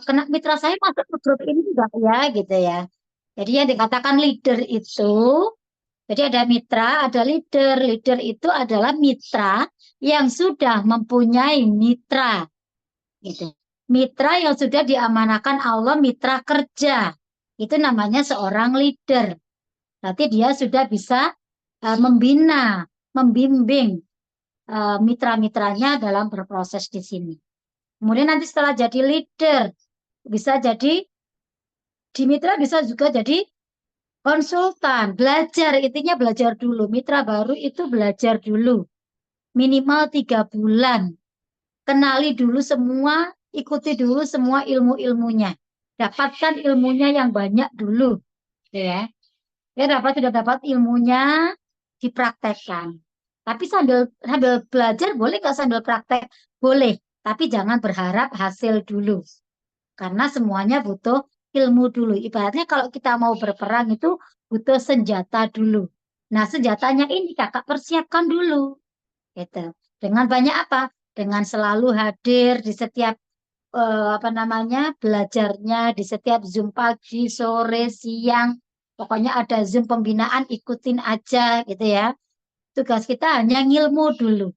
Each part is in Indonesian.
kena mitra saya masuk ke grup ini enggak ya gitu ya. Jadi yang dikatakan leader itu, jadi ada mitra, ada leader. Leader itu adalah mitra yang sudah mempunyai mitra gitu. Mitra yang sudah diamanahkan Allah, mitra kerja. Itu namanya seorang leader. Berarti dia sudah bisa membina, membimbing mitra-mitranya dalam berproses di sini. Kemudian nanti setelah jadi leader, bisa jadi di mitra bisa juga jadi konsultan, belajar, intinya belajar dulu. Mitra baru itu belajar dulu, minimal 3 bulan. Kenali dulu semua, ikuti dulu semua ilmu-ilmunya. Dapatkan ilmunya yang banyak dulu, ya. Ya sudah dapat ilmunya, dipraktekkan. Tapi sambil sambil belajar boleh nggak sambil praktek? Boleh, tapi jangan berharap hasil dulu. Karena semuanya butuh ilmu dulu. Ibaratnya kalau kita mau berperang itu butuh senjata dulu. Nah, senjatanya ini kakak persiapkan dulu. Gitu. Dengan banyak apa? Dengan selalu hadir di setiap apa namanya belajarnya, di setiap Zoom pagi, sore, siang. Pokoknya ada Zoom pembinaan, ikutin aja gitu ya. Tugas kita hanya ngilmu dulu.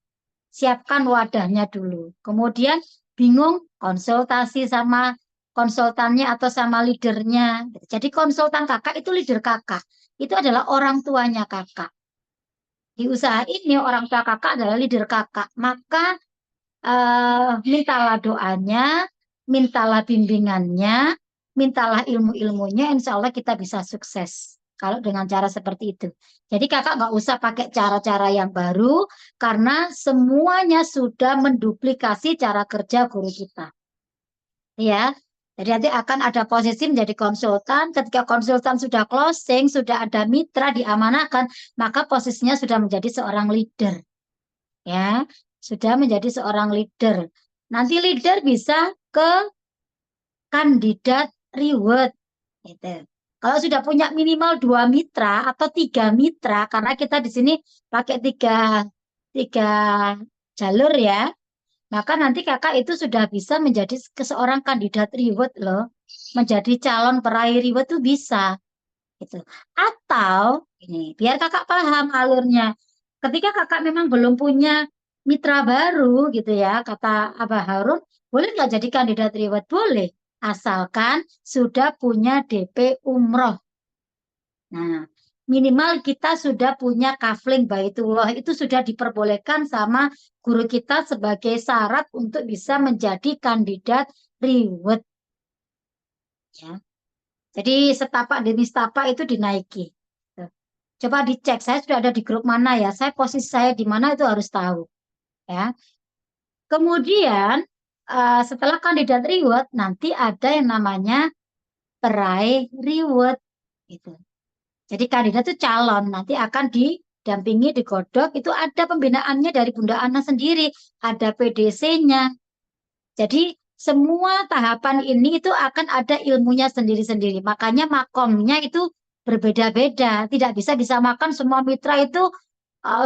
Siapkan wadahnya dulu. Kemudian bingung konsultasi sama konsultannya atau sama leadernya. Jadi konsultan kakak itu leader kakak. Itu adalah orang tuanya kakak. Di usaha ini orang tua kakak adalah leader kakak. Maka mintalah doanya, mintalah bimbingannya, mintalah ilmu-ilmunya, insya Allah kita bisa sukses. Kalau dengan cara seperti itu. Jadi kakak nggak usah pakai cara-cara yang baru, karena semuanya sudah menduplikasi cara kerja guru kita. Ya, jadi nanti akan ada posisi menjadi konsultan. Ketika konsultan sudah closing, sudah ada mitra diamanahkan, maka posisinya sudah menjadi seorang leader. Ya, sudah menjadi seorang leader. Nanti leader bisa ke kandidat reward gitu. Kalau sudah punya minimal 2 mitra atau 3 mitra, karena kita di sini pakai tiga jalur ya, maka nanti kakak itu sudah bisa menjadi seorang kandidat reward loh, menjadi calon peraih reward tuh bisa gitu. Atau ini biar kakak paham alurnya. Ketika kakak memang belum punya mitra baru gitu ya, kata Abah Harun, boleh nggak jadi kandidat riwayat? Boleh, asalkan sudah punya DP umroh. Nah, minimal kita sudah punya kafling baitullah, itu sudah diperbolehkan sama guru kita sebagai syarat untuk bisa menjadi kandidat riwayat ya. Jadi setapak demi setapak itu dinaiki. Coba dicek, saya sudah ada di grup mana ya, saya posisi saya di mana itu harus tahu ya. Kemudian setelah kandidat reward nanti ada yang namanya peraih reward gitu. Jadi kandidat itu calon nanti akan didampingi digodok itu ada pembinaannya dari Bunda Ana sendiri, ada PDC-nya. Jadi semua tahapan ini itu akan ada ilmunya sendiri-sendiri. Makanya makomnya itu berbeda-beda. Tidak bisa disamakan semua mitra itu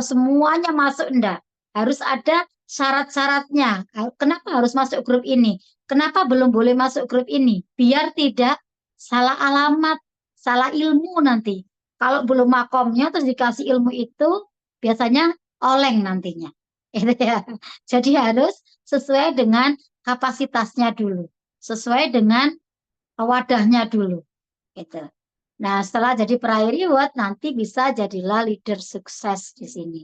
semuanya masuk enggak. Harus ada syarat-syaratnya. Kenapa harus masuk grup ini? Kenapa belum boleh masuk grup ini? Biar tidak salah alamat, salah ilmu nanti. Kalau belum makomnya terus dikasih ilmu itu biasanya oleng nantinya. Gitu ya. Jadi harus sesuai dengan kapasitasnya dulu, sesuai dengan wadahnya dulu. Gitu. Nah, setelah jadi peraih reward, nanti bisa jadilah leader sukses di sini.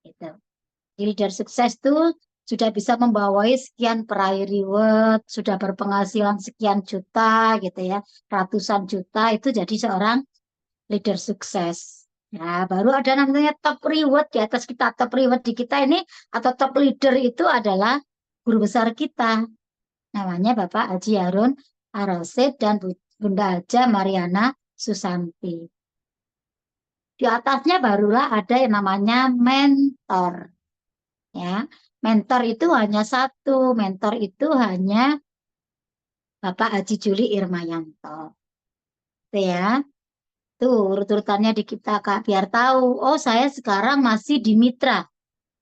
Gitu. Jadi leader sukses itu sudah bisa membawai sekian peraih reward, sudah berpenghasilan sekian juta, gitu ya, ratusan juta, itu jadi seorang leader sukses. Nah, baru ada namanya top reward di atas kita. Top reward di kita ini atau top leader itu adalah guru besar kita. Namanya Bapak Haji Harun Ar-Rasyid dan Bunda Haja Mariana Susanti. Di atasnya barulah ada yang namanya mentor. Ya, mentor itu hanya satu. Mentor itu hanya Bapak Haji Juli Irmayanto. Itu ya. Tuh urut-urutannya di kita Kak, biar tahu. Oh, saya sekarang masih di mitra.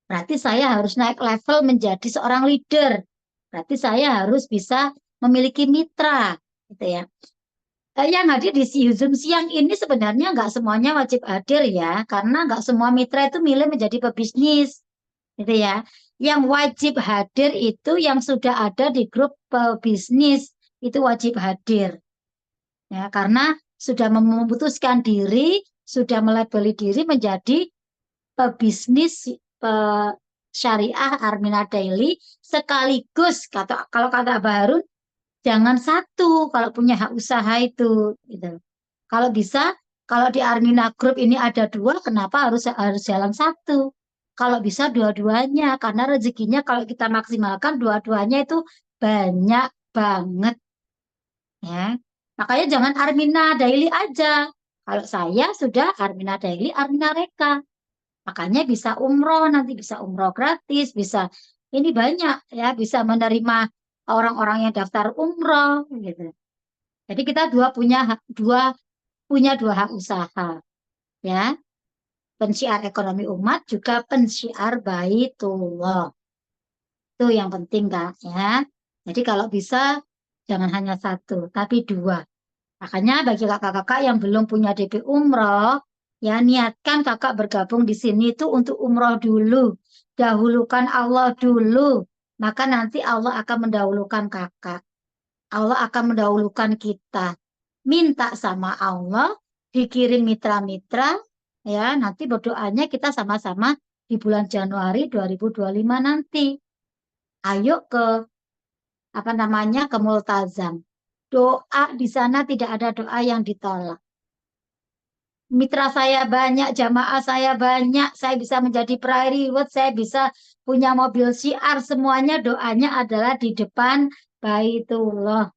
Berarti saya harus naik level menjadi seorang leader. Berarti saya harus bisa memiliki mitra, gitu ya. Yang hadir di Zoom siang ini sebenarnya nggak semuanya wajib hadir ya, karena nggak semua mitra itu milih menjadi pebisnis, gitu ya. Yang wajib hadir itu yang sudah ada di grup pebisnis, itu wajib hadir. Ya, karena sudah memutuskan diri, sudah melabeli diri menjadi pebisnis syariah Armina Daily sekaligus kalau kata Mbak Harun jangan satu kalau punya hak usaha itu gitu. Kalau bisa kalau di Armina Group ini ada dua, kenapa harus harus jalan satu? Kalau bisa dua-duanya karena rezekinya kalau kita maksimalkan dua-duanya itu banyak banget ya. Makanya jangan Armina Daily aja. Kalau saya sudah Armina Daily, Armina Reka. Makanya bisa umroh, nanti bisa umroh gratis, bisa ini banyak ya, bisa menerima orang-orang yang daftar umroh gitu. Jadi kita punya dua hak usaha ya, pensiar ekonomi umat juga pensiar baitullah. Itu yang penting Kak ya. Jadi kalau bisa jangan hanya satu, tapi dua. Makanya bagi kakak-kakak yang belum punya DP umroh, ya niatkan kakak bergabung di sini itu untuk umroh dulu. Dahulukan Allah dulu. Maka nanti Allah akan mendahulukan kakak. Allah akan mendahulukan kita. Minta sama Allah, dikirim mitra-mitra, ya nanti berdoanya kita sama-sama di bulan Januari 2025 nanti. Ayo ke apa namanya ke Multazam. Doa di sana tidak ada doa yang ditolak. Mitra saya banyak, jamaah saya banyak, saya bisa menjadi private, saya bisa punya mobil syiar, semuanya doanya adalah di depan Baitullah.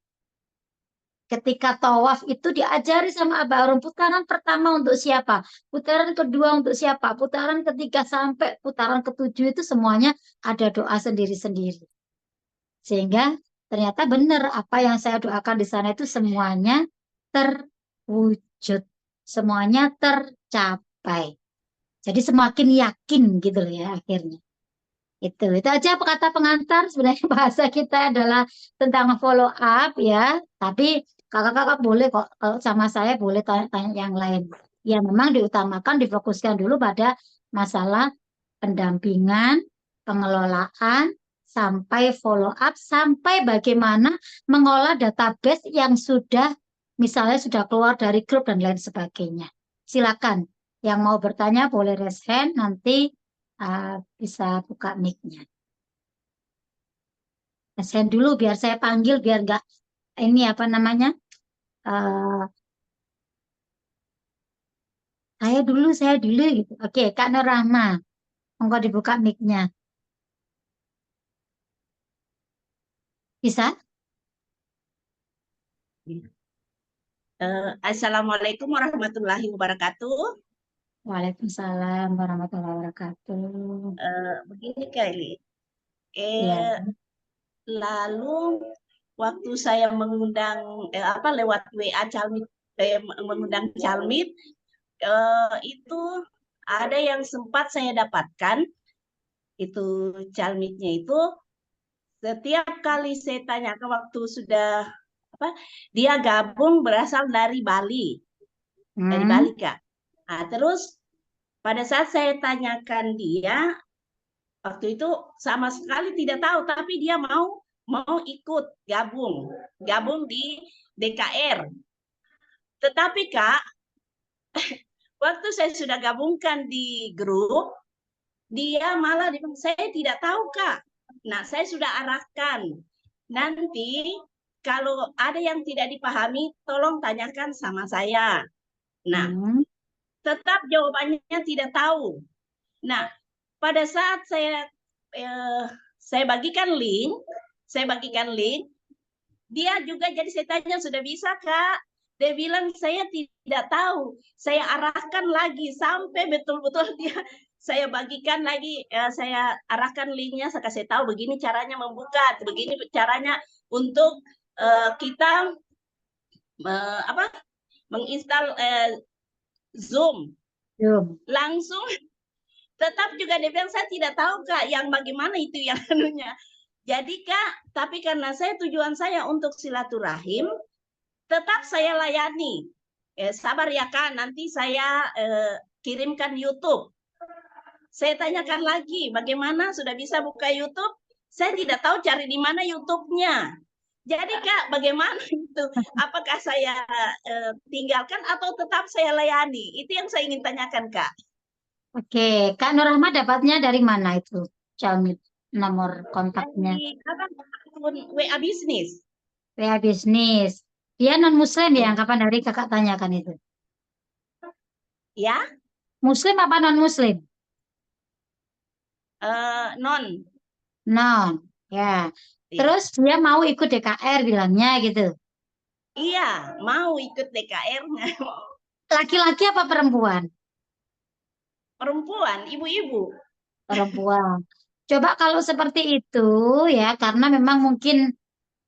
Ketika tawaf itu diajari sama Abah Harun, putaran pertama untuk siapa? Putaran kedua untuk siapa? Putaran ketiga sampai putaran ketujuh itu semuanya ada doa sendiri-sendiri. Sehingga ternyata benar apa yang saya doakan di sana itu semuanya terwujud, semuanya tercapai. Jadi semakin yakin gitu loh ya akhirnya. Itu aja kata pengantar. Sebenarnya bahasa kita adalah tentang follow up ya. Tapi kakak-kakak boleh kok kalau sama saya boleh tanya-tanya yang lain. Ya memang diutamakan, difokuskan dulu pada masalah pendampingan, pengelolaan, sampai follow up, sampai bagaimana mengolah database yang sudah misalnya sudah keluar dari grup dan lain sebagainya. Silakan. Yang mau bertanya boleh raise hand, nanti bisa buka mic-nya. Raise hand dulu biar saya panggil, biar nggak ini apa namanya. eh, saya dulu gitu. Oke, Kak Nur Rahma, monggo dibuka mic-nya. Bisa? Assalamualaikum warahmatullahi wabarakatuh. Waalaikumsalam warahmatullahi wabarakatuh. Begini kali, Ya. lalu waktu saya mengundang lewat WA Calmit, mengundang Calmit, itu ada yang sempat saya dapatkan itu Calmitnya itu setiap kali saya tanya ke waktu sudah apa dia gabung berasal dari Bali Kak. Nah, terus pada saat saya tanyakan dia waktu itu sama sekali tidak tahu, tapi dia mau ikut gabung di DKR. Tetapi Kak, waktu saya sudah gabungkan di grup, dia malah saya tidak tahu Kak. Nah, saya sudah arahkan. Nanti kalau ada yang tidak dipahami, tolong tanyakan sama saya. Nah, tetap jawabannya tidak tahu. Nah, pada saat saya bagikan link, dia juga jadi saya tanya sudah bisa Kak? Dia bilang saya tidak tahu. Saya arahkan lagi sampai betul-betul dia saya bagikan lagi, saya arahkan linknya, saya kasih tahu begini caranya membuka, begini caranya untuk kita menginstal Zoom. Langsung tetap juga dia bilang saya tidak tahu Kak yang bagaimana itu yang anunya. Jadi Kak, tapi karena tujuan saya untuk silaturahim, tetap saya layani. Sabar ya Kak, nanti saya kirimkan YouTube. Saya tanyakan lagi, bagaimana sudah bisa buka YouTube? Saya tidak tahu cari di mana YouTube-nya. Jadi Kak, bagaimana itu? Apakah saya tinggalkan atau tetap saya layani? Itu yang saya ingin tanyakan Kak. Oke, Kak Nur Rahma dapatnya dari mana itu? Xiaomi nomor kontaknya. Dari apa? Akun WA bisnis. WA bisnis. Dia non Muslim ya, kapan hari kakak tanyakan itu. Ya, Muslim apa non Muslim? non. Non. Ya. Iya. Terus dia mau ikut DKR bilangnya gitu. Iya, mau ikut DKR. Laki-laki apa perempuan? Perempuan, ibu-ibu. Perempuan. Coba kalau seperti itu ya, karena memang mungkin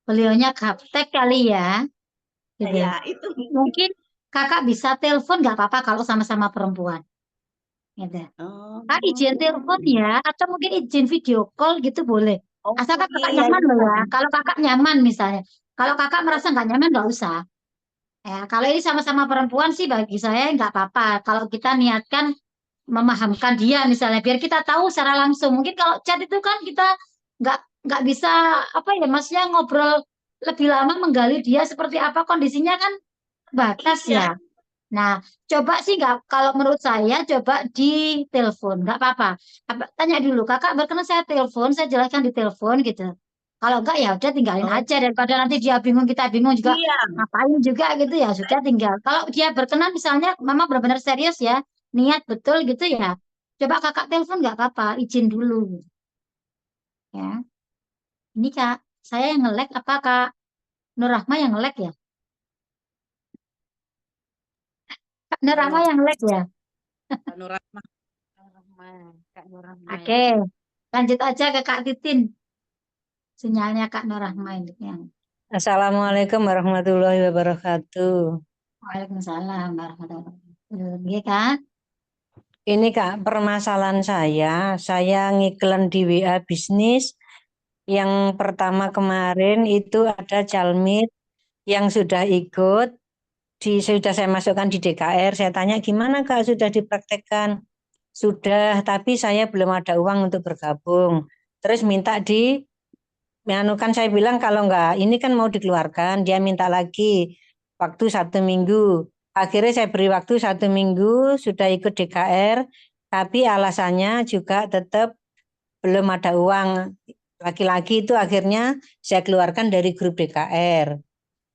beliaunya gaptek kali ya, gitu. Ya, itu. Mungkin kakak bisa telepon nggak apa-apa kalau sama-sama perempuan, gitu. Oh, Kak izin telepon ya, atau mungkin izin video call gitu boleh. oh Asalkan kakak iya, nyaman loh iya. ya. Kalau kakak nyaman misalnya, kalau kakak merasa nggak nyaman nggak usah. Ya, kalau ini sama-sama perempuan sih bagi saya nggak apa-apa. Kalau kita niatkan memahamkan dia misalnya, biar kita tahu secara langsung. Mungkin kalau chat itu kan kita nggak nggak bisa apa ya, maksudnya ngobrol lebih lama menggali dia seperti apa kondisinya kan batas ya. Iya. Nah, coba sih nggak, kalau menurut saya coba di telepon, nggak apa-apa. Tanya dulu, kakak berkenan saya telepon, saya jelaskan di telepon gitu. Kalau enggak ya udah tinggalin Oh, aja daripada nanti dia bingung kita bingung juga iya. ngapain juga gitu ya sudah tinggal. Kalau dia berkenan misalnya mama benar-benar serius ya, niat betul gitu ya. Coba kakak telepon nggak apa-apa, izin dulu ya. Ini kak, saya yang nge-lag apa kak Nur Rahma yang nge-lag ya? Kak Nur Rahma Halo, yang nge-lag ya? Kak Nur Rahma. Kak Rahma, Kak Nur Rahma Oke, ya. lanjut aja ke Kak Titin. Sinyalnya Kak Nur Rahma ini yang. Assalamualaikum warahmatullahi wabarakatuh. Waalaikumsalam warahmatullahi wabarakatuh. Iya Kak? Ini Kak, permasalahan saya ngiklan di WA bisnis. Yang pertama kemarin itu ada Jalmit yang sudah ikut, sudah saya masukkan di DKR. Saya tanya gimana Kak, sudah dipraktekkan? Sudah, tapi saya belum ada uang untuk bergabung. Terus minta kan saya bilang kalau enggak, ini kan mau dikeluarkan, dia minta lagi waktu 1 minggu. Akhirnya saya beri waktu 1 minggu, sudah ikut DKR, tapi alasannya juga tetap belum ada uang. Laki-laki itu akhirnya saya keluarkan dari grup DKR.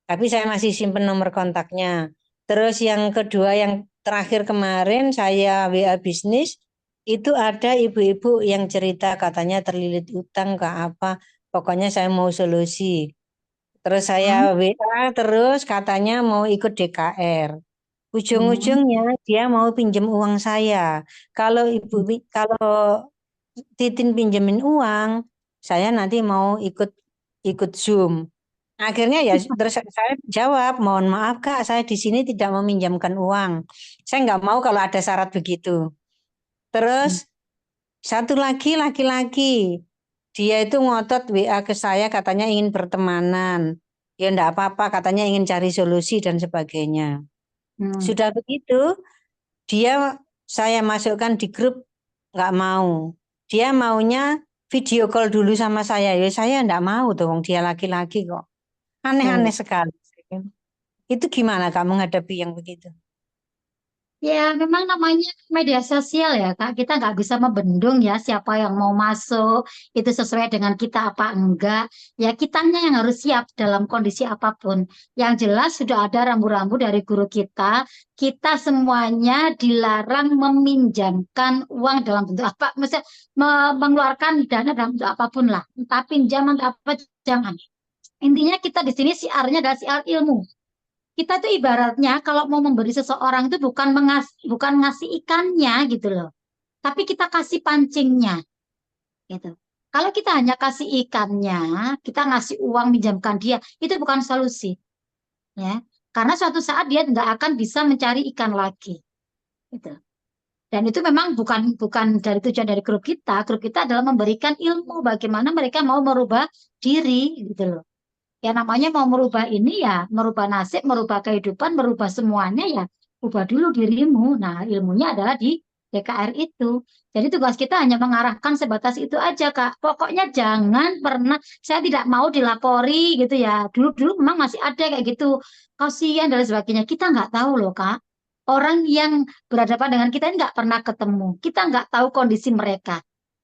Tapi saya masih simpen nomor kontaknya. Terus yang kedua, yang terakhir kemarin saya WA bisnis, itu ada ibu-ibu yang cerita katanya terlilit utang ke apa. Pokoknya saya mau solusi. Terus Hmm, saya WA terus katanya mau ikut DKR. hmm, Ujung-ujungnya dia mau pinjam uang saya. Kalau kalau Titin pinjemin uang, saya nanti mau ikut ikut Zoom. Akhirnya ya terus saya jawab, mohon maaf Kak, saya di sini tidak meminjamkan uang. Saya nggak mau kalau ada syarat begitu. Terus hmm. satu lagi laki-laki, dia itu ngotot WA ke saya katanya ingin bertemanan. Ya enggak apa-apa, katanya ingin cari solusi dan sebagainya. Hmm. Sudah begitu, dia saya masukkan di grup nggak mau. Dia maunya video call dulu sama saya. Ya saya enggak mau dong, dia laki-laki kok. Aneh-aneh Tuh. sekali. Itu gimana Kak menghadapi yang begitu? Ya, memang namanya media sosial ya, Kak. Kita nggak bisa membendung ya siapa yang mau masuk, itu sesuai dengan kita apa enggak. Ya, kitanya yang harus siap dalam kondisi apapun. Yang jelas sudah ada rambu-rambu dari guru kita semuanya dilarang meminjamkan uang dalam bentuk apa, maksudnya mengeluarkan dana dalam bentuk apapun lah. Entah pinjaman, entah apa, jangan. Intinya kita di sini siarnya adalah siar ilmu. Kita tuh ibaratnya kalau mau memberi seseorang itu bukan ngasih ikannya gitu loh, tapi kita kasih pancingnya gitu. Kalau kita hanya kasih ikannya, kita ngasih uang minjamkan dia, itu bukan solusi ya. Karena suatu saat dia nggak akan bisa mencari ikan lagi gitu. Dan itu memang bukan dari tujuan dari grup kita. Grup kita adalah memberikan ilmu bagaimana mereka mau merubah diri gitu loh. Ya namanya mau merubah ini ya, merubah nasib, merubah kehidupan, merubah semuanya ya, ubah dulu dirimu. Nah, ilmunya adalah di DKR itu. Jadi tugas kita hanya mengarahkan sebatas itu aja, Kak. Pokoknya jangan pernah, saya tidak mau dilapori gitu ya. Dulu-dulu memang masih ada kayak gitu. Kasihan dan sebagainya. Kita nggak tahu loh, Kak. Orang yang berhadapan dengan kita ini nggak pernah ketemu. Kita nggak tahu kondisi mereka.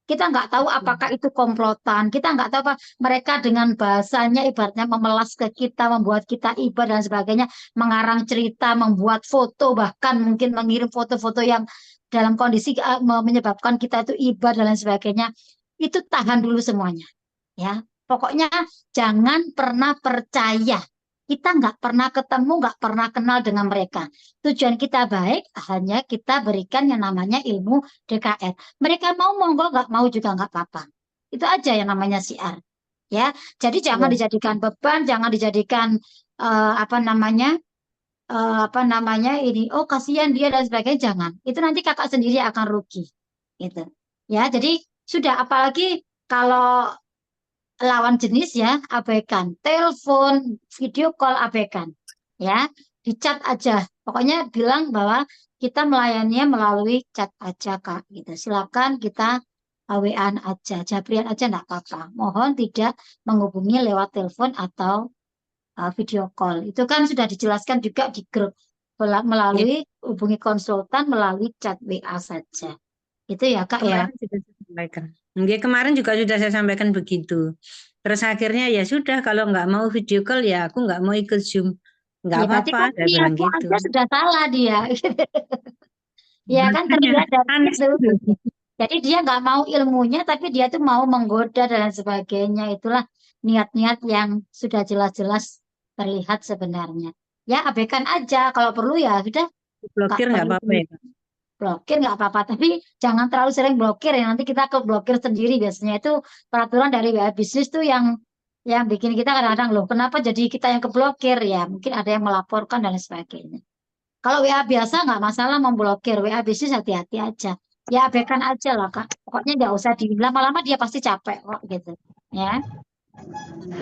Kita nggak tahu apakah itu komplotan. Kita nggak tahu apa mereka dengan bahasanya ibaratnya memelas ke kita, membuat kita iba dan sebagainya, mengarang cerita, membuat foto, bahkan mungkin mengirim foto-foto yang dalam kondisi menyebabkan kita itu iba dan lain sebagainya. Itu tahan dulu semuanya, ya. Pokoknya jangan pernah percaya. Kita nggak pernah ketemu, nggak pernah kenal dengan mereka. Tujuan kita baik, hanya kita berikan yang namanya ilmu DKR. Mereka mau monggo, nggak mau juga nggak apa-apa. Itu aja yang namanya siar. Ya, jadi jangan Ya. dijadikan beban, jangan dijadikan apa namanya ini. Oh kasihan dia dan sebagainya. Jangan. Itu nanti kakak sendiri akan rugi. Gitu. Ya, jadi sudah. Apalagi kalau lawan jenis ya abaikan, telepon, video call abaikan, ya di chat aja. Pokoknya bilang bahwa kita melayaninya melalui chat aja Kak, gitu. Silakan kita WA-an aja, jabrian aja enggak apa-apa. Mohon tidak menghubungi lewat telepon atau video call. Itu kan sudah dijelaskan juga di grup Ya, melalui hubungi konsultan melalui chat WA saja. Itu ya Kak ya. kemarin sudah saya sampaikan. Ya, kemarin juga sudah saya sampaikan begitu. Terus akhirnya ya sudah, kalau nggak mau video call ya aku nggak mau ikut Zoom. Nggak Ya berarti apa-apa, kan saya bilang niatmu gitu. aja sudah salah dia. Ya kan Makanya terlihat dari aneh itu. itu. Jadi dia nggak mau ilmunya, tapi dia tuh mau menggoda dan lain sebagainya. Itulah niat-niat yang sudah jelas-jelas terlihat sebenarnya. Ya abaikan aja. Kalau perlu ya sudah nggak Blokir nggak perlu apa-apa di ya, Kak? blokir nggak apa-apa. Tapi jangan terlalu sering blokir ya. Nanti kita ke blokir sendiri biasanya itu peraturan dari WA bisnis tuh yang bikin kita kadang-kadang loh. Kenapa jadi kita yang keblokir ya? Mungkin ada yang melaporkan dan lain sebagainya. Kalau WA biasa nggak masalah memblokir. WA bisnis hati-hati aja. Ya abaikan aja lah Kak. Pokoknya nggak usah di lama-lama dia pasti capek kok gitu. Ya,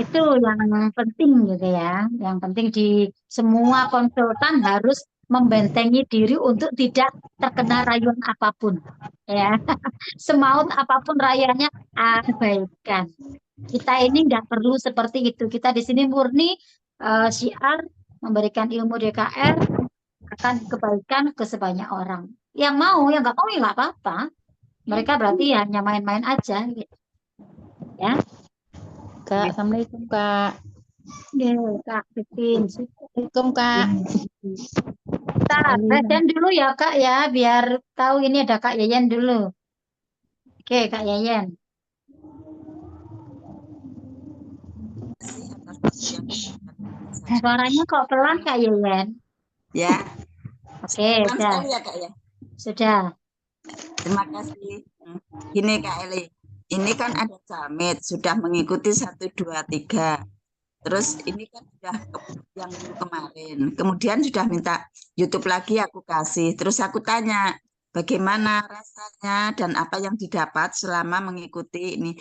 itu yang penting gitu ya. Yang penting di semua konsultan harus membentengi diri untuk tidak terkena rayuan apapun. Ya, semaut apapun rayuannya abaikan. Kita ini nggak perlu seperti itu. Kita di sini murni syiar memberikan ilmu DKR akan kebaikan ke sebanyak orang. Yang mau, yang nggak mau ya nggak apa-apa. Mereka berarti ya hanya main-main aja gitu. Ya, Kak, Assalamualaikum Kak. ya, Kak Pipin. Assalamualaikum Kak. Bentar, present dulu ya Kak ya, biar tahu ini ada Kak Yayan dulu. Oke, Kak Yayan. Suaranya kok pelan Kak Yayan. Ya, Oke, pelan sudah. sekali ya Kak ya. Sudah. Terima kasih. Gini Kak Eli, ini kan ada Jamit sudah mengikuti 1, 2, 3. Terus ini kan sudah yang kemarin. Kemudian sudah minta YouTube lagi aku kasih. Terus aku tanya bagaimana rasanya dan apa yang didapat selama mengikuti ini.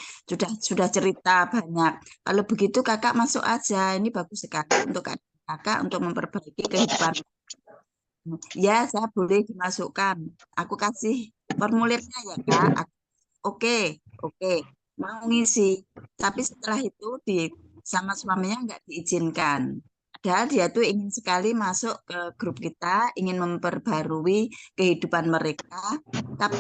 Sudah cerita banyak. Kalau begitu Kakak masuk aja. Ini bagus sekali untuk Kakak untuk memperbaiki kehidupan. Ya, saya boleh dimasukkan. Aku kasih formulirnya ya, Kak. Oke, oke. Mau ngisi. Tapi setelah itu sama suaminya nggak diizinkan. Padahal dia tuh ingin sekali masuk ke grup kita, ingin memperbarui kehidupan mereka, tapi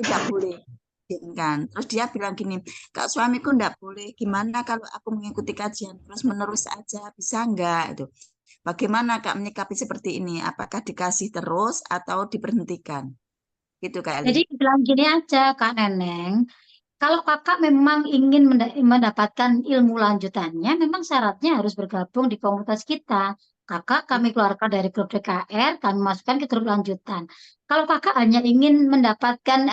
tidak boleh diizinkan. Terus dia bilang gini, Kak suamiku nggak boleh. Gimana kalau aku mengikuti kajian terus menerus aja, bisa nggak? Itu. Bagaimana Kak menyikapi seperti ini? Apakah dikasih terus atau diberhentikan? Gitu Kak Jadi Eli. bilang gini aja Kak Neneng, kalau kakak memang ingin mendapatkan ilmu lanjutannya, memang syaratnya harus bergabung di komunitas kita. Kakak kami keluarkan dari grup DKR, kami masukkan ke grup lanjutan. Kalau kakak hanya ingin mendapatkan,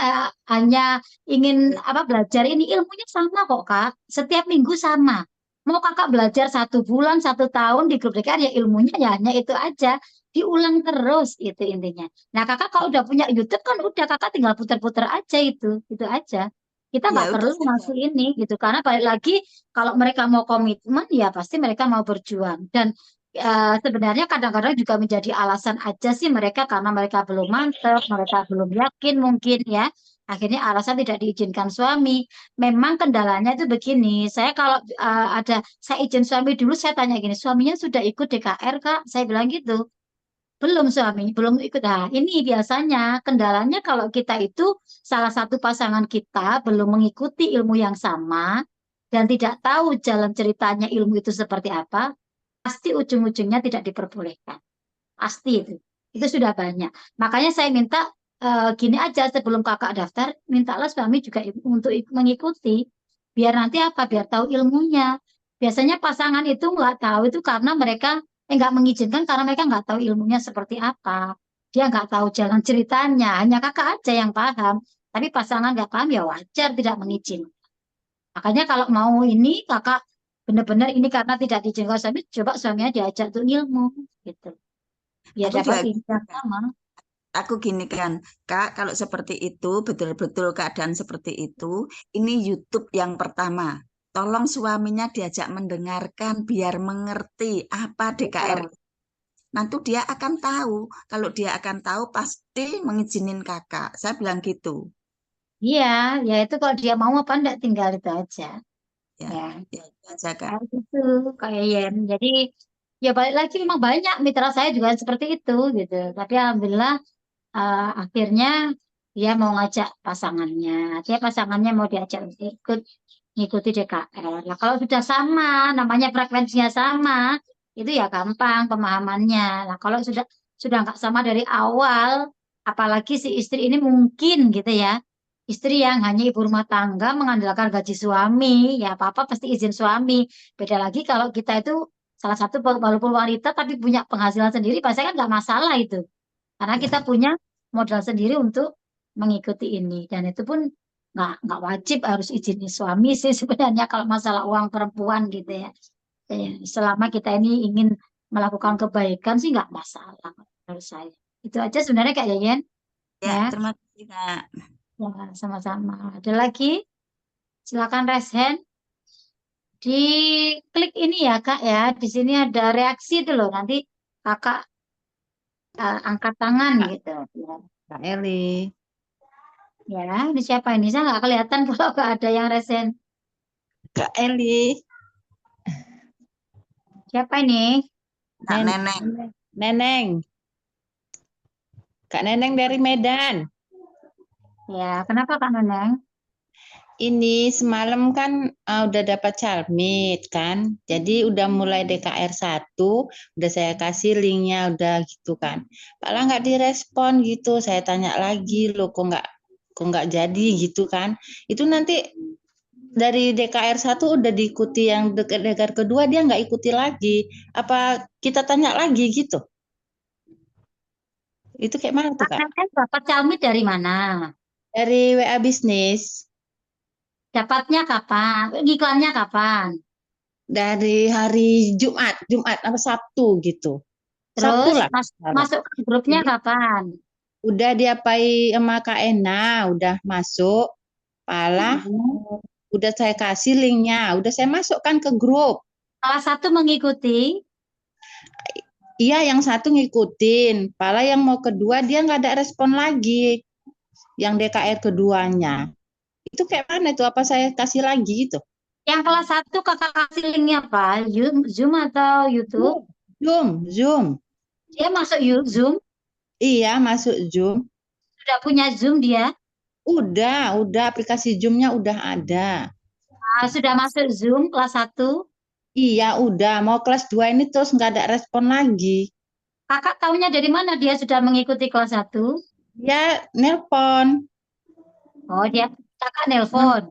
hanya ingin apa belajar ini ilmunya sama kok Kak, setiap minggu sama. Mau kakak belajar 1 bulan, 1 tahun di grup DKR ya ilmunya ya hanya itu aja. Diulang terus itu intinya. Nah kakak kalau udah punya YouTube kan udah kakak tinggal putar-putar aja itu aja. Kita Ya nggak udah perlu saya ngasih ini gitu karena balik lagi kalau mereka mau komitmen ya pasti mereka mau berjuang dan sebenarnya kadang-kadang juga menjadi alasan aja sih mereka karena mereka belum mantap, mereka belum yakin mungkin ya. Akhirnya alasan tidak diizinkan suami. Memang kendalanya itu begini, saya kalau saya izin suami dulu, saya tanya gini, suaminya sudah ikut DKR Kak? Saya bilang gitu. Belum suami, belum ikut. Nah, ini biasanya kendalanya kalau kita itu salah satu pasangan kita belum mengikuti ilmu yang sama dan tidak tahu jalan ceritanya ilmu itu seperti apa, pasti ujung-ujungnya tidak diperbolehkan. Pasti itu. Itu sudah banyak. Makanya saya minta gini aja sebelum kakak daftar, mintalah suami juga untuk mengikuti. Biar nanti apa? Biar tahu ilmunya. Biasanya pasangan itu nggak tahu itu karena mereka nggak mengizinkan karena mereka nggak tahu ilmunya seperti apa. Dia nggak tahu jalan ceritanya. Hanya kakak aja yang paham. Tapi pasangan nggak paham ya wajar tidak mengizinkan. Makanya kalau mau ini kakak benar-benar ini karena tidak diizinkan suami, coba suaminya diajak untuk ilmu gitu biar aku dapat juga ilmu yang sama. aku gini kan, Kak, kalau seperti itu, betul-betul keadaan seperti itu, ini YouTube yang pertama. Tolong suaminya diajak mendengarkan biar mengerti apa DKR. Betul. Nanti dia akan tahu. Kalau dia akan tahu, pasti mengizinin kakak. Saya bilang gitu. Iya, ya itu kalau dia mau apa enggak tinggal itu aja. Ya, Ya, ya itu aja, Kak. kayak gitu, kayak Yen. Jadi ya balik lagi memang banyak mitra saya juga seperti itu gitu. Tapi alhamdulillah akhirnya dia mau ngajak pasangannya. Dia pasangannya mau diajak untuk ikut ngikuti DKR. Nah, kalau sudah sama, namanya frekuensinya sama, itu ya gampang pemahamannya. Nah, kalau sudah nggak sama dari awal, apalagi si istri ini mungkin gitu ya, istri yang hanya ibu rumah tangga mengandalkan gaji suami, ya apa-apa pasti izin suami. Beda lagi kalau kita itu salah satu walaupun wanita tapi punya penghasilan sendiri, pasti kan nggak masalah itu. Karena kita Ya, punya modal sendiri untuk mengikuti ini. Dan itu pun nggak wajib harus izin suami sih sebenarnya kalau masalah uang perempuan gitu ya. Selama kita ini ingin melakukan kebaikan sih nggak masalah menurut saya. Itu aja sebenarnya Kak Yayan. ya, Ya, terima kasih, Kak. ya sama-sama. Ada lagi? Silakan raise hand. Di klik ini ya Kak ya. Di sini ada reaksi itu loh. Nanti Kakak angkat tangan Kak, gitu. Ya. Kak Eli. Ya, ini siapa ini? Saya nggak kelihatan kalau nggak ada yang resen. Kak Eli. Siapa ini? Kak Neneng. Neneng. Kak Neneng dari Medan. Ya, kenapa Kak Neneng? Ini semalam kan udah dapat calmit kan. Jadi udah mulai DKR 1, udah saya kasih linknya udah gitu kan. Malah nggak direspon gitu. Saya tanya lagi loh kok nggak jadi gitu kan. Itu nanti dari DKR 1 udah diikuti yang DKR kedua dia nggak ikuti lagi. Apa kita tanya lagi gitu? Itu kayak mana tuh Kak Kak? Neneng dapat calmit dari mana? Dari WA bisnis. Dapatnya kapan? Iklannya kapan? Dari hari Jumat apa Sabtu gitu. Sabtu Terus lah. Salah. masuk ke grupnya Jadi kapan? udah diapai sama Kak Ena, udah masuk. Palah, Hmm. udah saya kasih linknya, udah saya masukkan ke grup. Salah satu mengikuti. Iya, yang satu ngikutin. Palah yang mau kedua dia nggak ada respon lagi. Yang DKR keduanya. Itu kayak mana itu? Apa saya kasih lagi gitu? Yang kelas 1 kakak kasih linknya apa? Zoom atau YouTube? Zoom. Dia masuk Zoom? Iya, masuk Zoom. Sudah punya Zoom dia? Udah aplikasi Zoom-nya udah ada. Sudah masuk Zoom kelas 1? Iya, udah. Mau kelas 2 ini terus nggak ada respon lagi. Kakak tahunya dari mana dia sudah mengikuti kelas 1? Dia nelpon. Oh, kakak nelpon.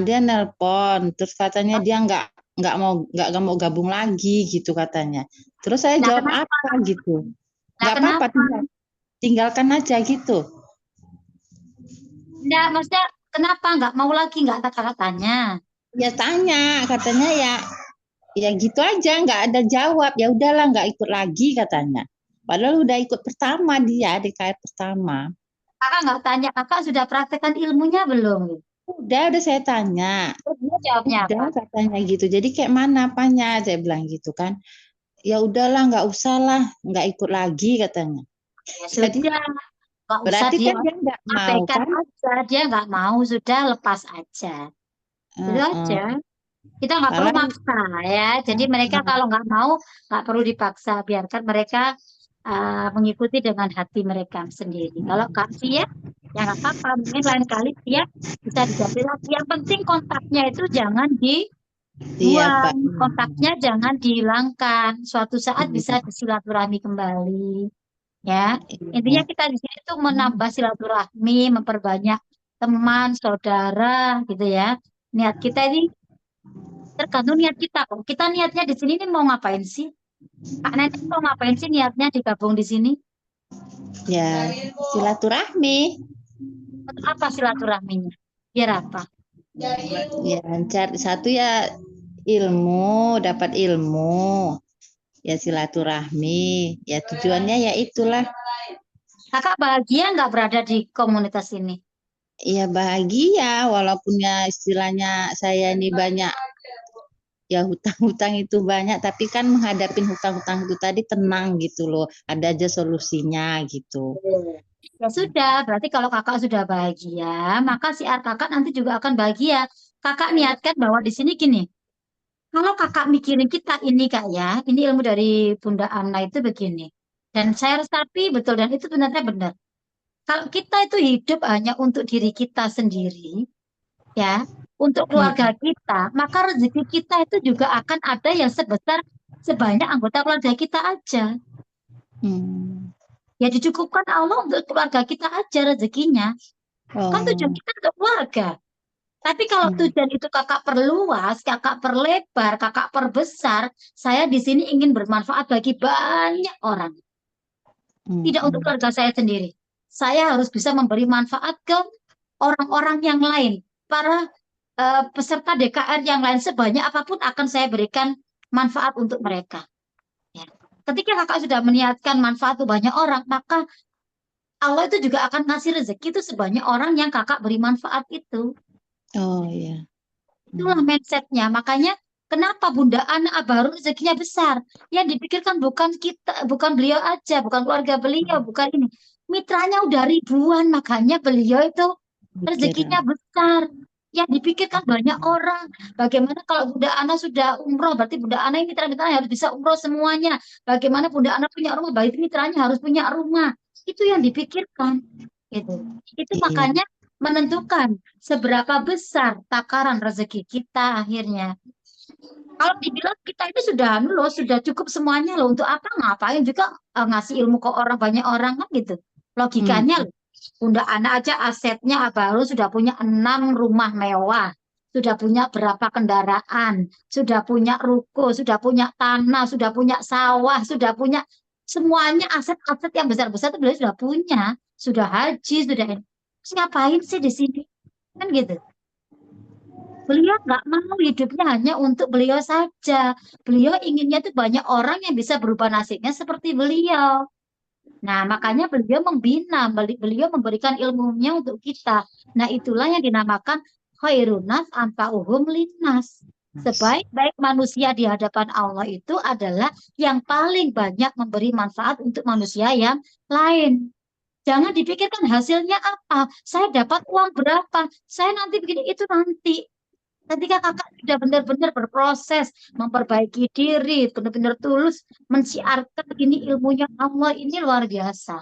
Dia nelpon. Terus katanya dia nggak mau gabung lagi gitu katanya. Terus saya Nah, jawab kenapa? apa gitu. Nah, Nggak apa-apa, kenapa? tinggalkan aja gitu. Enggak, maksudnya kenapa nggak mau lagi nggak kakak tanya? Ya tanya, katanya ya ya gitu aja, nggak ada jawab. Ya udahlah, nggak ikut lagi katanya. Padahal udah ikut pertama dia, DKR pertama. Kakak nggak tanya, kakak sudah praktekkan ilmunya belum? Udah saya tanya. Terus dia jawabnya Udah apa? katanya gitu. Jadi kayak mana apanya? Saya bilang gitu kan. Ya udahlah, nggak usah lah, nggak ikut lagi katanya. Ya Jadi sudah, nggak usah berarti dia kan dia nggak mau abaikan kan? aja. Dia nggak mau, sudah lepas aja. Itu Heeh. aja. Kita nggak perlu Malah maksa ya. Jadi mereka kalau nggak mau, nggak perlu dipaksa. Biarkan mereka mengikuti dengan hati mereka sendiri. Kalau nggak siap, ya nggak apa-apa. Mungkin lain kali siap bisa diganti lagi. Yang penting kontaknya itu jangan iya Pak. dibuang. Kontaknya jangan dihilangkan. Suatu saat bisa disilaturahmi kembali. Ya, intinya Iya. kita di sini tuh menambah silaturahmi, memperbanyak teman, saudara, gitu ya. Niat kita ini tergantung niat kita kok. Kita niatnya di sini ini mau ngapain sih? Kak Nenek mau ngapain sih niatnya digabung di sini? Ya, silaturahmi. Untuk apa silaturahminya? Biar apa? Ya, cari satu ya ilmu, dapat ilmu. Ya silaturahmi. Ya tujuannya ya itulah. Kakak bahagia nggak berada di komunitas ini? Ya bahagia walaupun ya istilahnya saya ini banyak ya hutang-hutang itu banyak, tapi kan menghadapi hutang-hutang itu tadi tenang gitu loh. Ada aja solusinya gitu. Ya sudah, berarti kalau kakak sudah bahagia, maka siar kakak nanti juga akan bahagia. Kakak niatkan bahwa di sini gini, kalau kakak mikirin kita ini kak ya, ini ilmu dari Bunda Ana itu begini. Dan saya resapi betul, dan itu benar-benar benar. Kalau kita itu hidup hanya untuk diri kita sendiri, ya, untuk keluarga kita, maka rezeki kita itu juga akan ada yang sebesar sebanyak anggota keluarga kita aja. Hmm. Ya dicukupkan Allah untuk keluarga kita aja rezekinya. Kan tujuan Oh. kita untuk keluarga. Tapi kalau Hmm. tujuan itu kakak perluas, kakak perlebar, kakak perbesar, saya di sini ingin bermanfaat bagi banyak orang. Tidak untuk keluarga saya sendiri. Saya harus bisa memberi manfaat ke orang-orang yang lain. Para peserta DKR yang lain sebanyak apapun akan saya berikan manfaat untuk mereka. Ya. Ketika kakak sudah meniatkan manfaat untuk banyak orang, maka Allah itu juga akan ngasih rezeki itu sebanyak orang yang kakak beri manfaat itu. Oh ya. Itulah mindsetnya. Makanya kenapa Bunda Ana baru rezekinya besar? Yang dipikirkan bukan kita, bukan beliau aja, bukan keluarga beliau, bukan ini. Mitranya udah ribuan, makanya beliau itu rezekinya Pikiran. besar. Yang dipikirkan banyak orang. Bagaimana kalau Bunda Ana sudah umroh, berarti Bunda Ana ini mitra-mitranya harus bisa umroh semuanya. Bagaimana Bunda Ana punya rumah, berarti mitranya harus punya rumah. Itu yang dipikirkan. Gitu. Itu Iya. makanya menentukan seberapa besar takaran rezeki kita akhirnya. Kalau dibilang kita ini sudah loh, sudah cukup semuanya loh. Untuk apa ngapain juga ngasih ilmu ke orang banyak orang kan gitu. Logikanya loh. Bunda Ana aja asetnya baru sudah punya 6 rumah mewah. Sudah punya berapa kendaraan, sudah punya ruko, sudah punya tanah, sudah punya sawah, sudah punya semuanya aset-aset yang besar-besar itu beliau sudah punya, sudah haji, sudah ini. Terus ngapain sih di sini? Kan gitu. Beliau nggak mau hidupnya hanya untuk beliau saja. Beliau inginnya tuh banyak orang yang bisa berubah nasibnya seperti beliau. Nah, makanya beliau membina, beliau memberikan ilmunya untuk kita. Nah, itulah yang dinamakan khairun nas anfa'uhum linnas. Sebaik-baik manusia di hadapan Allah itu adalah yang paling banyak memberi manfaat untuk manusia yang lain. Jangan dipikirkan hasilnya apa, saya dapat uang berapa, saya nanti begini itu nanti. Ketika kakak sudah benar-benar berproses, memperbaiki diri, benar-benar tulus, mensiarkan ini ilmunya Allah ini luar biasa.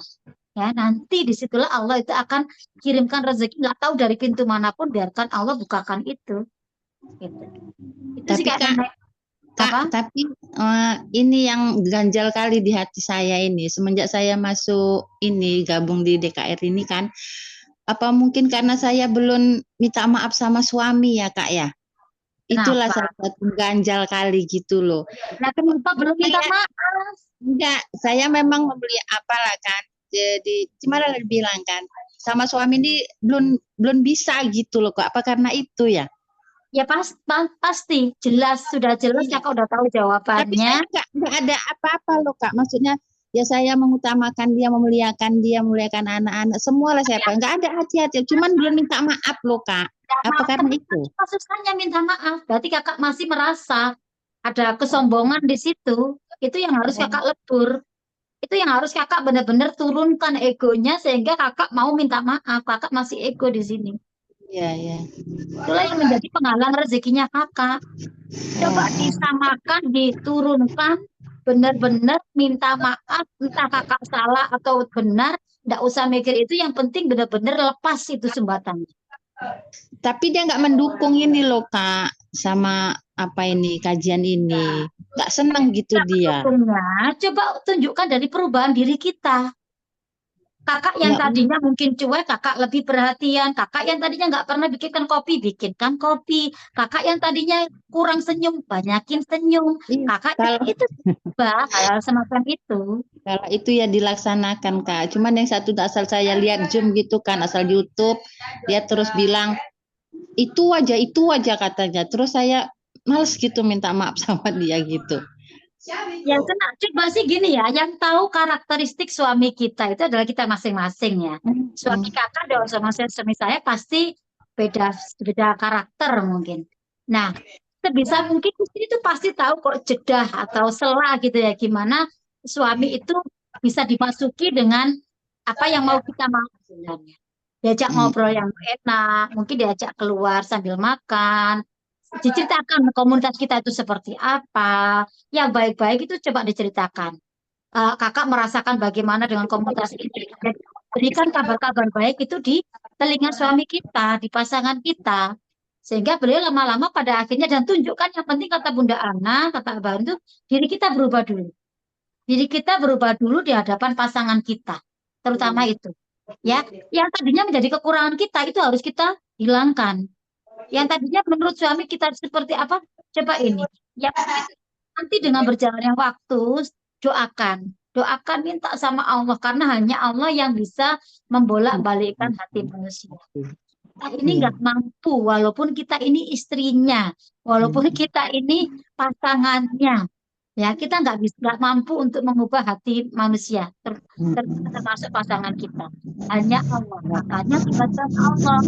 Ya, nanti disitulah Allah itu akan kirimkan rezeki, nggak tahu dari pintu manapun, biarkan Allah bukakan itu. Gitu. Itu sih Tapi Kak Kak, Nenek. Apa? tapi ini yang ganjal kali di hati saya ini semenjak saya masuk ini gabung di DKR ini kan, apa mungkin karena saya belum minta maaf sama suami ya Kak ya? Itulah Kenapa? salah satu ganjal kali gitu loh. Nah, kenapa belum minta Saya maaf? enggak, saya memang membeli apalah kan. Jadi gimana dibilang kan, sama suami ini belum belum bisa gitu loh kok. Apa karena itu ya? Ya pasti jelas, sudah jelas Iya. kakak udah tahu Tapi jawabannya. saya nggak ada apa-apa loh Kak. Maksudnya ya saya mengutamakan dia, memuliakan anak-anak, semua lah siapa. Nggak ada hati-hati. Cuman belum minta maaf loh Kak. Ya, Apa maaf, karena tapi itu? apa susahnya minta maaf? Berarti kakak masih merasa ada kesombongan di situ. Itu yang harus kakak lebur. Itu yang harus kakak benar-benar turunkan egonya sehingga kakak mau minta maaf. Kakak masih ego di sini. Iya, iya. Itulah yang menjadi penghalang rezekinya kakak. Coba Oh, disamakan, diturunkan, benar-benar minta maaf, entah kakak salah atau benar, nggak usah mikir itu, yang penting benar-benar lepas itu sumbatannya. tapi dia nggak mendukung ini loh Kak sama apa ini kajian ini. Nggak senang gitu Nah, dia. pendukungnya, coba tunjukkan dari perubahan diri kita. Kakak yang Ya tadinya mungkin cuek, kakak lebih perhatian. Kakak yang tadinya nggak pernah bikinkan kopi, bikinkan kopi. Kakak yang tadinya kurang senyum, banyakin senyum. iya. Kakak Kalau itu hal semacam itu. kalau itu ya dilaksanakan Kak. Cuman yang satu asal saya lihat Zoom gitu kan, asal YouTube, dia terus bilang itu aja katanya. Terus saya males gitu minta maaf sama dia gitu. Yang kena coba sih gini ya, yang tahu karakteristik suami kita itu adalah kita masing-masing ya. Suami kakak dan suami saya pasti beda beda karakter mungkin. Nah, sebisa mungkin istri itu pasti tahu kok jedah atau sela gitu ya, gimana suami itu bisa dimasuki dengan apa yang mau kita mau sebenarnya. Diajak ngobrol yang enak, mungkin diajak keluar sambil makan, diceritakan komunitas kita itu seperti apa, yang baik-baik itu coba diceritakan. Kakak merasakan bagaimana dengan komunitas ini. Dan berikan kabar-kabar baik itu di telinga suami kita, di pasangan kita. Sehingga beliau lama-lama pada akhirnya, dan tunjukkan yang penting kata Bunda Ana, kata Abang itu, diri kita berubah dulu. Diri kita berubah dulu di hadapan pasangan kita. Terutama itu. Ya, yang tadinya menjadi kekurangan kita itu harus kita hilangkan. Yang tadinya menurut suami kita seperti apa? Coba ini. Yang nanti dengan berjalannya waktu, doakan. Doakan, minta sama Allah. Karena hanya Allah yang bisa membolak-balikkan hati manusia. Kita ini Iya. nggak mampu, walaupun kita ini istrinya, walaupun kita ini pasangannya. Ya, kita nggak mampu untuk mengubah hati manusia, termasuk pasangan kita. Hanya Allah. Makanya kita sama Allah.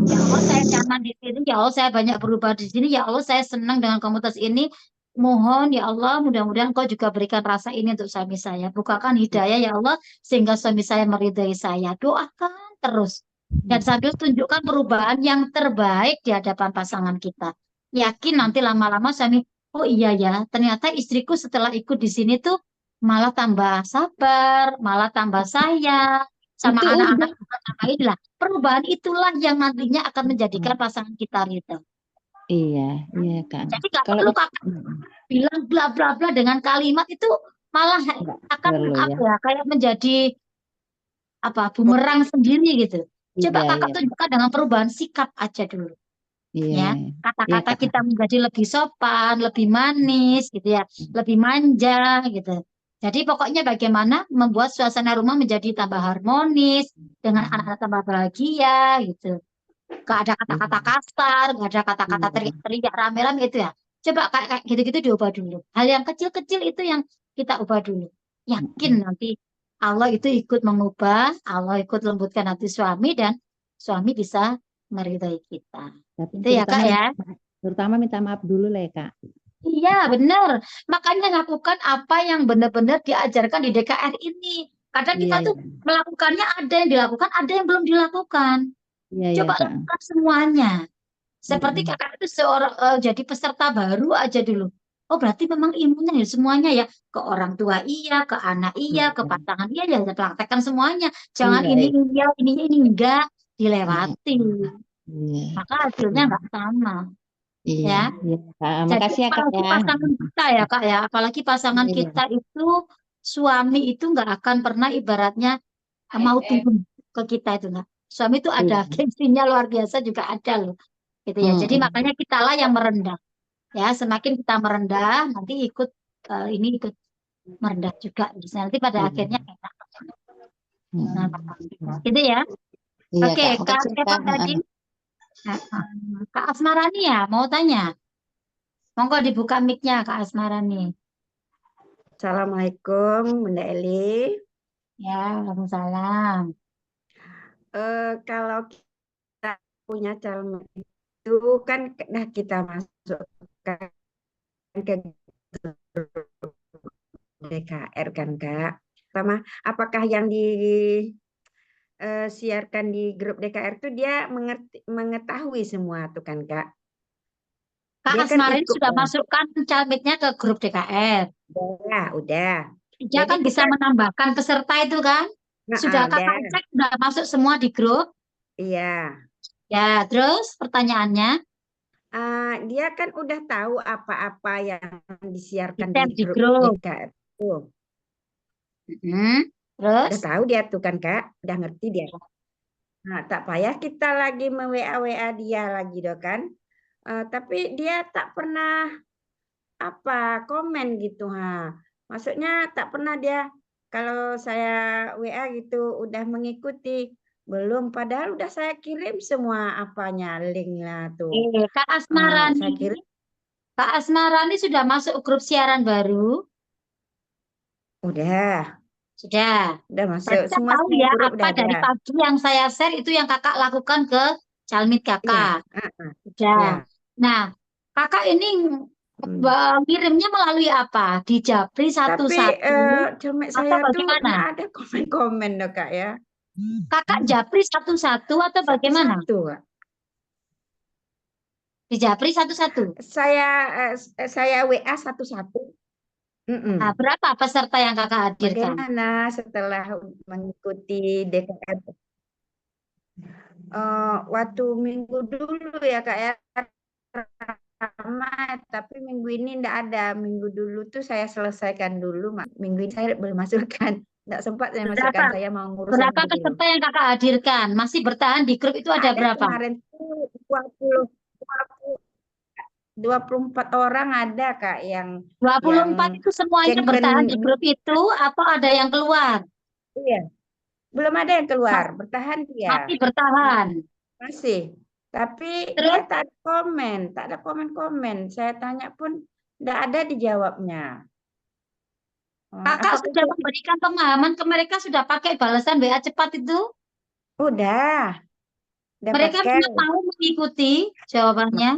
Ya Allah, saya nyaman di sini. Ya Allah, saya banyak berubah di sini. Ya Allah, saya senang dengan komunitas ini. Mohon ya Allah, mudah-mudahan Kau juga berikan rasa ini untuk suami saya. Bukakan hidayah ya Allah, sehingga suami saya meridai saya. Doakan terus. Dan sambil tunjukkan perubahan yang terbaik di hadapan pasangan kita. Yakin nanti lama-lama suami, oh iya ya, ternyata istriku setelah ikut di sini tuh malah tambah sabar, malah tambah sayang sama Itu anak-anak, udah. sama inilah. Perubahan itulah yang nantinya akan menjadikan pasangan kita ridho. Iya, iya Kak. Jadi nggak Kalau perlu itu kakak bilang bla bla bla dengan kalimat itu, malah nggak akan perlu apa ya. ya, kayak menjadi apa bumerang sendiri gitu. Coba Iya, kakak iya, tunjukkan dengan perubahan sikap aja dulu. iya, Ya, iya kata-kata Kak. kita menjadi lebih sopan, lebih manis gitu ya, lebih manja gitu. Jadi pokoknya bagaimana membuat suasana rumah menjadi tambah harmonis, dengan anak-anak tambah bahagia gitu. Gak ada kata-kata Iya, kasar, gak ada kata-kata iya. teriak-teriak rame-rame itu ya. Coba kayak gitu-gitu diubah dulu. Hal yang kecil-kecil itu yang kita ubah dulu. Yakin nanti Allah itu ikut mengubah, Allah ikut lembutkan hati suami, dan suami bisa meridai kita. Tapi Itu ya Kak ya. terutama minta maaf dulu lah ya Kak. Iya, benar. Makanya lakukan apa yang benar-benar diajarkan di DKR ini. Kadang kita Iya, tuh iya, melakukannya, ada yang dilakukan, ada yang belum dilakukan. iya, iya Coba Kak. lakukan semuanya. Seperti Mm-mm. kakak itu seorang jadi peserta baru aja dulu. Oh, berarti memang imunnya ya semuanya ya. Ke orang tua iya, ke anak iya, ke Iya, pasangan iya, ya praktekkan semuanya. Jangan iya, ini iya. iya, ini enggak, dilewati. Iya, Maka hasilnya enggak sama, iya, ya. iya Kak. Jadi Makasih ya Kak apalagi ya. pasangan kita ya Kak ya, apalagi pasangan Iya, kita itu, suami itu nggak akan pernah ibaratnya mau turun ke kita itu enggak. Suami itu ada iya. gengsinya luar biasa juga ada loh, gitu ya. Jadi Mm-mm. makanya kitalah yang merendah, ya. Semakin kita merendah, nanti ikut ini ikut merendah juga. Bisa nanti pada akhirnya Iya. enak. Nah, Mm-mm. gitu ya. Iya Oke, Kak, Kak makasih ya Eva Kak. tadi Kak Asmarani ya, mau tanya. Monggo dibuka mic-nya Kak Asmarani. Assalamualaikum, Bunda Eli. Ya, Waalaikumsalam. Kalau kita punya calon itu kan nah kita masukkan ke DKR kan Kak. Pertama, apakah yang disiarkan di grup DKR itu dia mengetahui semua tuh kan Kak? Kak Dia kan Asmarani ikut sudah ya. masukkan calegnya ke grup DKR. Udah. Dia Jadi kan bisa kita menambahkan peserta itu kan? Sudah udah. kakak cek, sudah masuk semua di grup? Iya. Ya, terus pertanyaannya, Dia kan udah tahu apa-apa yang disiarkan di di-share di grup grup. DKR tuh. Terus, Udah tahu dia tuh kan Kak, udah ngerti dia. Nah, tak payah kita lagi WA dia lagi doh kan. Tapi dia tak pernah komen gitu Maksudnya tak pernah dia kalau saya WA gitu udah mengikuti belum padahal udah saya kirim semua linknya tuh. Kak Saya Asmarani, kirim Kak Asmarani sudah masuk grup siaran baru? udah Sudah. masuk Berarti semua tahu ya grup apa udah ada. dari pagi yang saya share itu yang kakak lakukan ke Calmit Iya, kakak. iya. Sudah. Nah, kakak ini ngirimnya melalui apa? Di Japri Tapi satu-satu Celmek atau saya tuh bagaimana? nggak ada komen-komen loh Kak ya. Kakak Japri satu-satu atau bagaimana? Satu-satu Kak. Di Japri satu-satu. Saya WA satu-satu. Nah, berapa peserta yang kakak hadirkan? Bagaimana setelah mengikuti DKR? Waktu minggu dulu ya Kak ya. Tapi minggu ini enggak ada. Minggu dulu tuh saya selesaikan dulu. Minggu ini saya belum masukkan. Enggak sempat saya masukkan. Berapa? Saya mau ngurus yang Berapa itu dulu. peserta yang kakak hadirkan? Masih bertahan di grup itu ada Ada berapa? kemarin tuh 24 orang ada Kak yang 24 itu semuanya cengken. bertahan di grup itu atau ada yang keluar? Iya, belum ada yang keluar. Mas- Bertahan dia. Masih bertahan. Masih. Tapi dia Terus tak ada komen, tak ada komen-komen. Saya tanya pun tidak ada dijawabnya. kakak Apakah sudah memberikan pemahaman ke mereka sudah pakai balasan WA cepat itu? udah Mereka pakai? memang mau mengikuti jawabannya.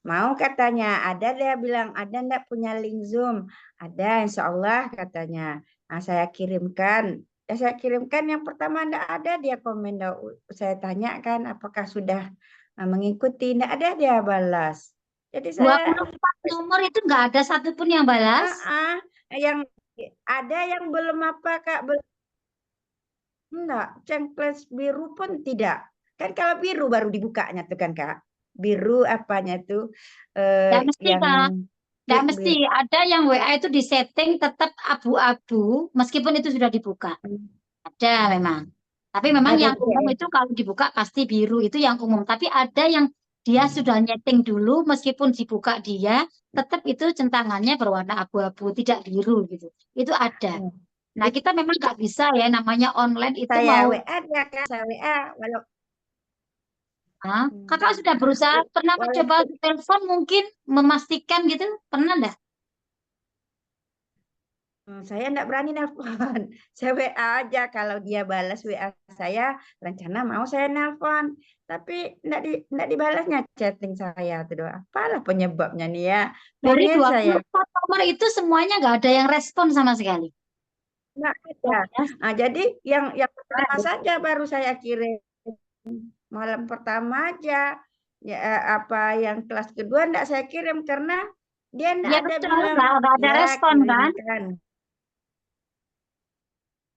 Mau katanya, ada dia bilang, ada enggak punya link Zoom? Ada, insya Allah katanya. Nah, saya kirimkan. Saya kirimkan yang pertama enggak ada dia komen. Saya tanyakan apakah sudah mengikuti, enggak ada dia balas. Jadi saya 24 nomor itu nggak ada satupun yang balas. yang ada yang belum apa Kak, enggak, cengkles biru pun tidak. Kan kalau biru baru dibukanya tuh kan Kak. Biru apanya tuh Nggak mesti, yang Kak. Nggak klik mesti. biru. Ada yang WA itu disetting tetap abu-abu meskipun itu sudah dibuka. Ada memang. Tapi memang Ada yang juga umum ya. itu kalau dibuka pasti biru. Itu yang umum. Tapi ada yang dia sudah nyeting dulu meskipun dibuka dia tetap itu centangannya berwarna abu-abu, tidak biru gitu. Itu ada. Nah, kita memang nggak bisa ya namanya online itu Saya mau. WA dia Kak, saya WA Hah? Kakak sudah berusaha pernah mencoba walaupun telepon mungkin memastikan gitu? Pernah enggak? saya enggak berani nelpon. Saya WA aja kalau dia balas WA saya, rencana mau saya nelpon. Tapi enggak dibalasnya chatting saya tuh doa. Apalah penyebabnya nih ya. Dari Pengen saya 24 nomor itu semuanya nggak ada yang respon sama sekali. enggak ada. Nah, jadi yang pertama saja baru saya kirim malam pertama aja. Ya, apa yang kelas kedua enggak saya kirim karena dia enggak Ya ada betul, bilang nggak ada ya respon kan? kirimkan.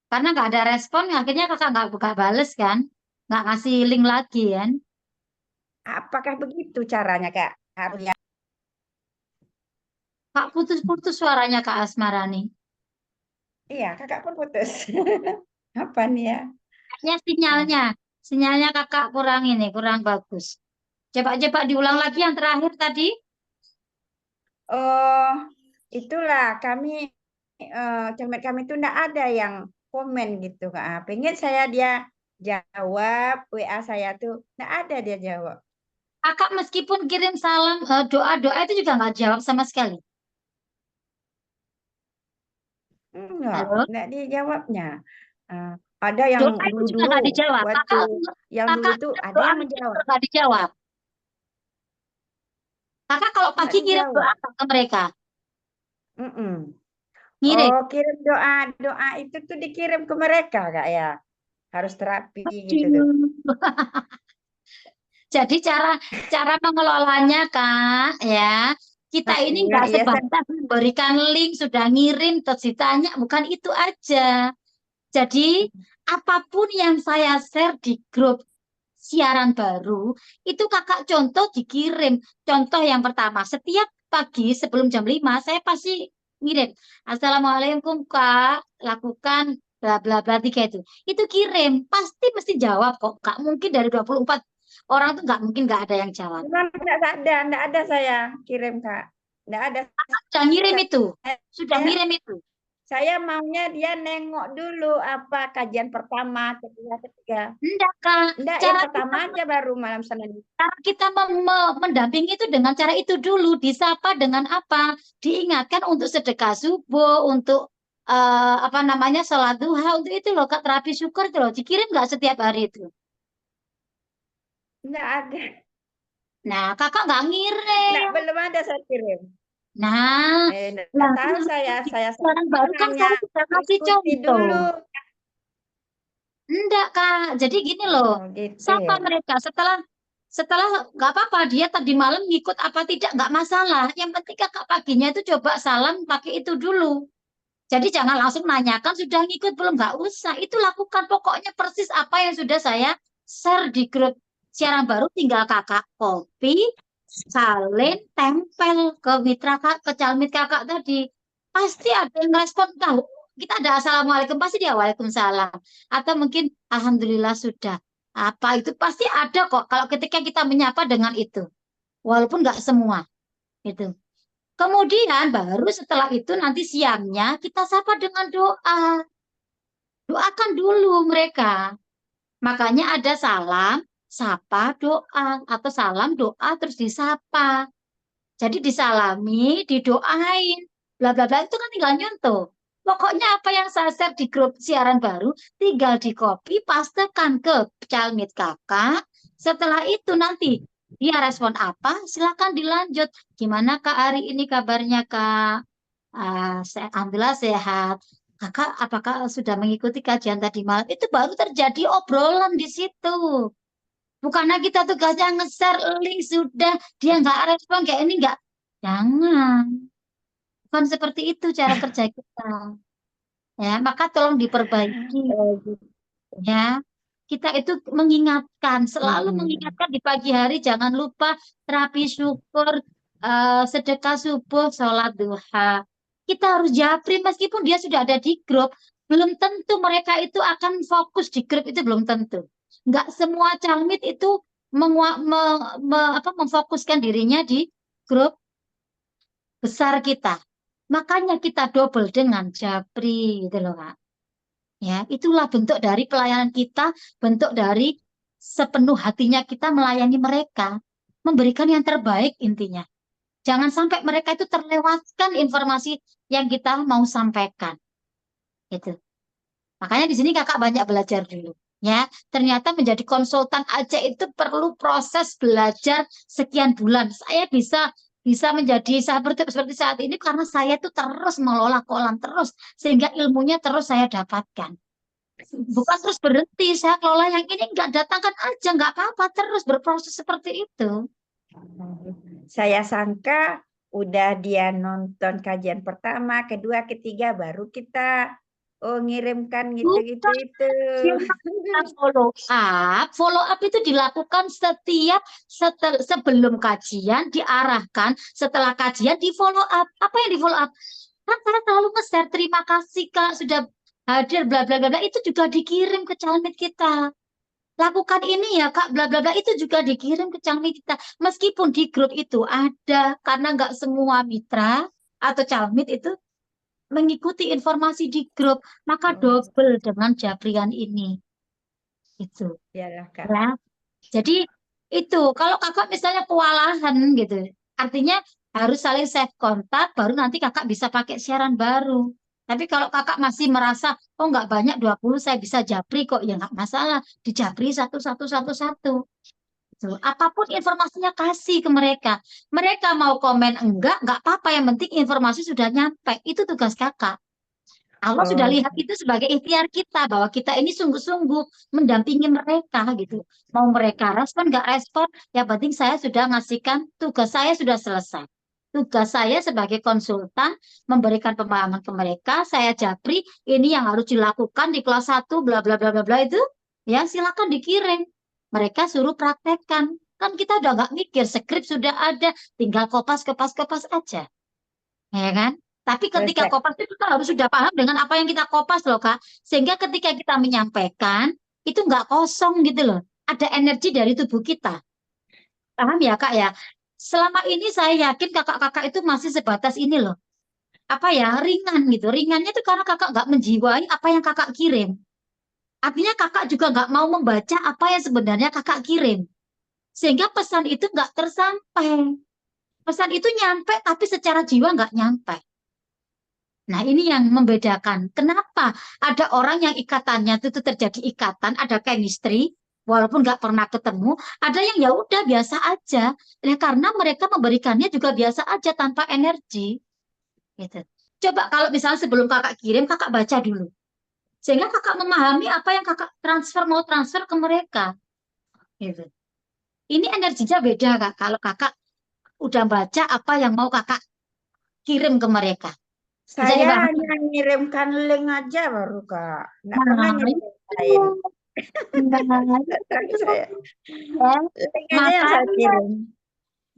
Karena nggak ada respon, akhirnya kakak nggak buka bales kan? Nggak ngasih link lagi kan? Apakah begitu caranya Kak? Harusnya. Kak putus-putus suaranya Kak Asmarani. Iya, kakak pun putus. Apa nih ya? Kayaknya sinyalnya kakak kurang ini, kurang bagus. Coba-coba diulang lagi yang terakhir tadi. Oh, itulah kami cermat kami itu enggak ada yang komen gitu Kak. Pengen saya dia jawab WA saya tuh enggak ada dia jawab. Kakak meskipun kirim salam, doa-doa itu juga nggak jawab sama sekali. Enggak dijawabnya. Ada yang Doa itu juga dulu-dulu, nggak dijawab. waktu yang dulu Kakak tuh kirim ada doa yang itu menjawab, juga nggak dijawab. Kakak kalau nggak pagi kirim doa dijawab. apa ke mereka? Mm-mm. Ngirim. Oh, kirim doa itu tuh dikirim ke mereka, Kak ya. Harus terapi gitu tuh. Aduh. Jadi cara mengelolanya Kak ya, kita ini Iya, nggak iya, sebatas memberikan link sudah ngirim terus ditanya, bukan itu aja. Jadi apapun yang saya share di grup siaran baru itu kakak contoh dikirim. Contoh yang pertama, setiap pagi sebelum jam 5 saya pasti ngirim. Assalamualaikum Kak, lakukan bla bla bla tiga itu. Itu kirim, pasti mesti jawab kok. Kak mungkin dari 24 orang tuh nggak mungkin nggak ada yang jawab. cuman enggak ada saya kirim, Kak. Enggak ada. Sudah ngirim itu, sudah Saya, ngirim itu. saya maunya dia nengok dulu apa kajian pertama, ketiga. Enggak Kak, Enggak, yang cara pertama aja baru malam Senin. cara kita mendampingi itu dengan cara itu dulu, disapa dengan apa? Diingatkan untuk sedekah subuh, untuk apa namanya sholat duha, untuk itu loh Kak, terapi syukur itu loh. Dikirim nggak setiap hari itu? Enggak ada. Nah, kakak nggak ngirim. Belum ada saya kirim. Nah, Enggak tahu saya sekarang baru kan hanya saya sudah kasih ikuti contoh. dulu. Enggak Kak, jadi gini loh, Oh, gitu sapa ya. mereka setelah setelah nggak apa-apa dia tadi malam ngikut apa tidak nggak masalah. Yang penting kakak paginya itu coba salam pakai itu dulu. Jadi jangan langsung nanyakan sudah ngikut belum, nggak usah. Itu lakukan pokoknya persis apa yang sudah saya share di grup siaran baru, tinggal kakak copy, salin, tempel ke mitra kak, ke calmit kakak tadi. Pasti ada yang respon tahu. Kita ada assalamualaikum pasti dia waalaikumsalam. Atau mungkin alhamdulillah sudah. Apa itu pasti ada kok kalau ketika kita menyapa dengan itu. Walaupun nggak semua gitu. Kemudian baru setelah itu nanti siangnya kita sapa dengan doa. Doakan dulu mereka. Makanya ada salam, sapa, doa. Atau salam, doa, terus disapa. Jadi disalami, didoain. Bla bla bla itu kan tinggal nyontoh. Pokoknya apa yang saya share di grup siaran baru, tinggal di copy, pastekan ke calmit kakak. Setelah itu nanti dia respon apa, silakan dilanjut. Gimana Kak hari ini kabarnya Kak? Alhamdulillah sehat. Kakak, apakah sudah mengikuti kajian tadi malam? Itu baru terjadi obrolan di situ. Bukannya kita tugasnya nge-share link sudah, dia nggak respon kayak ini nggak. Jangan. Bukan seperti itu cara kerja kita. Ya, maka tolong diperbaiki Gitu. ya. Kita itu mengingatkan, selalu Mm-mm. mengingatkan di pagi hari jangan lupa terapi syukur, sedekah subuh, sholat duha. Kita harus japri meskipun dia sudah ada di grup, belum tentu mereka itu akan fokus di grup itu belum tentu. Nggak semua calmit itu memfokuskan dirinya di grup besar kita. Makanya kita double dengan japri gitu loh, Kak. Ya, itulah bentuk dari pelayanan kita, bentuk dari sepenuh hatinya kita melayani mereka, memberikan yang terbaik intinya. Jangan sampai mereka itu terlewatkan informasi yang kita mau sampaikan. Gitu. Makanya di sini kakak banyak belajar dulu. Ya, ternyata menjadi konsultan aja itu perlu proses belajar sekian bulan. Saya bisa menjadi seperti saat ini karena saya tuh terus mengelola kolam terus sehingga ilmunya terus saya dapatkan. Bukan terus berhenti, saya kelola yang ini nggak datangkan aja, nggak apa-apa, terus berproses seperti itu. Saya sangka udah dia nonton kajian pertama, kedua, ketiga, baru kita ngirimkan gitu-gitu itu. Follow up itu dilakukan setiap sebelum kajian, diarahkan, setelah kajian di follow up. Apa yang di follow up? Kan karena terlalu nge-share, terima kasih Kak sudah hadir, bla bla bla bla, itu juga dikirim ke calmit kita. Lakukan ini ya Kak, bla bla bla, itu juga dikirim ke calmit kita. Meskipun di grup itu ada, karena nggak semua mitra atau calmit itu mengikuti informasi di grup, maka double dengan japrian ini. Itu Iyalah, Kak. ya. Jadi Itu kalau kakak misalnya kewalahan gitu, artinya harus saling save kontak, baru nanti kakak bisa pakai siaran baru. Tapi kalau kakak masih merasa, oh nggak banyak 20 saya bisa japri kok, ya nggak masalah. Dijapri satu. Tuh, apapun informasinya kasih ke mereka. Mereka mau komen nggak apa-apa. Yang penting informasi sudah nyampe. Itu tugas kakak. Allah sudah Oh, lihat itu sebagai ikhtiar kita bahwa kita ini sungguh-sungguh mendampingi mereka gitu. Mau mereka respon nggak respon, yang penting saya sudah ngasihkan tugas saya sudah selesai. Tugas saya sebagai konsultan memberikan pemahaman ke mereka, saya japri ini yang harus dilakukan di kelas 1 bla bla bla bla bla itu ya silakan dikirim. Mereka suruh praktekkan. Kan kita udah nggak mikir, skrip sudah ada, tinggal kopas kopas kopas aja. Ya kan? Tapi ketika selesai. kopas itu kita harus sudah paham dengan apa yang kita kopas loh Kak. Sehingga ketika kita menyampaikan, itu nggak kosong gitu loh. Ada energi dari tubuh kita. Paham ya Kak ya? Selama ini saya yakin kakak-kakak itu masih sebatas ini loh. Apa ya, ringan gitu. Ringannya itu karena kakak nggak menjiwai apa yang kakak kirim. Artinya kakak juga nggak mau membaca apa yang sebenarnya kakak kirim. Sehingga pesan itu nggak tersampai. Pesan itu nyampe tapi secara jiwa nggak nyampe. Nah, ini yang membedakan. Kenapa ada orang yang ikatannya itu terjadi ikatan, ada chemistry, walaupun nggak pernah ketemu, ada yang ya udah biasa aja. Ya, karena mereka memberikannya juga biasa aja tanpa energi. Gitu. Coba kalau misalnya sebelum kakak kirim, kakak baca dulu. Sehingga kakak memahami apa yang kakak mau transfer ke mereka. Gitu. Ini energinya beda kak. Kalau kakak udah baca apa yang mau kakak kirim ke mereka. Bisa Saya dipahami? hanya ngirimkan link aja baru Kak. Nggak pernah Nah, ngirim yang itu. lain. Nah, itu. Saya Ya, link aja yang saya makanya kirim.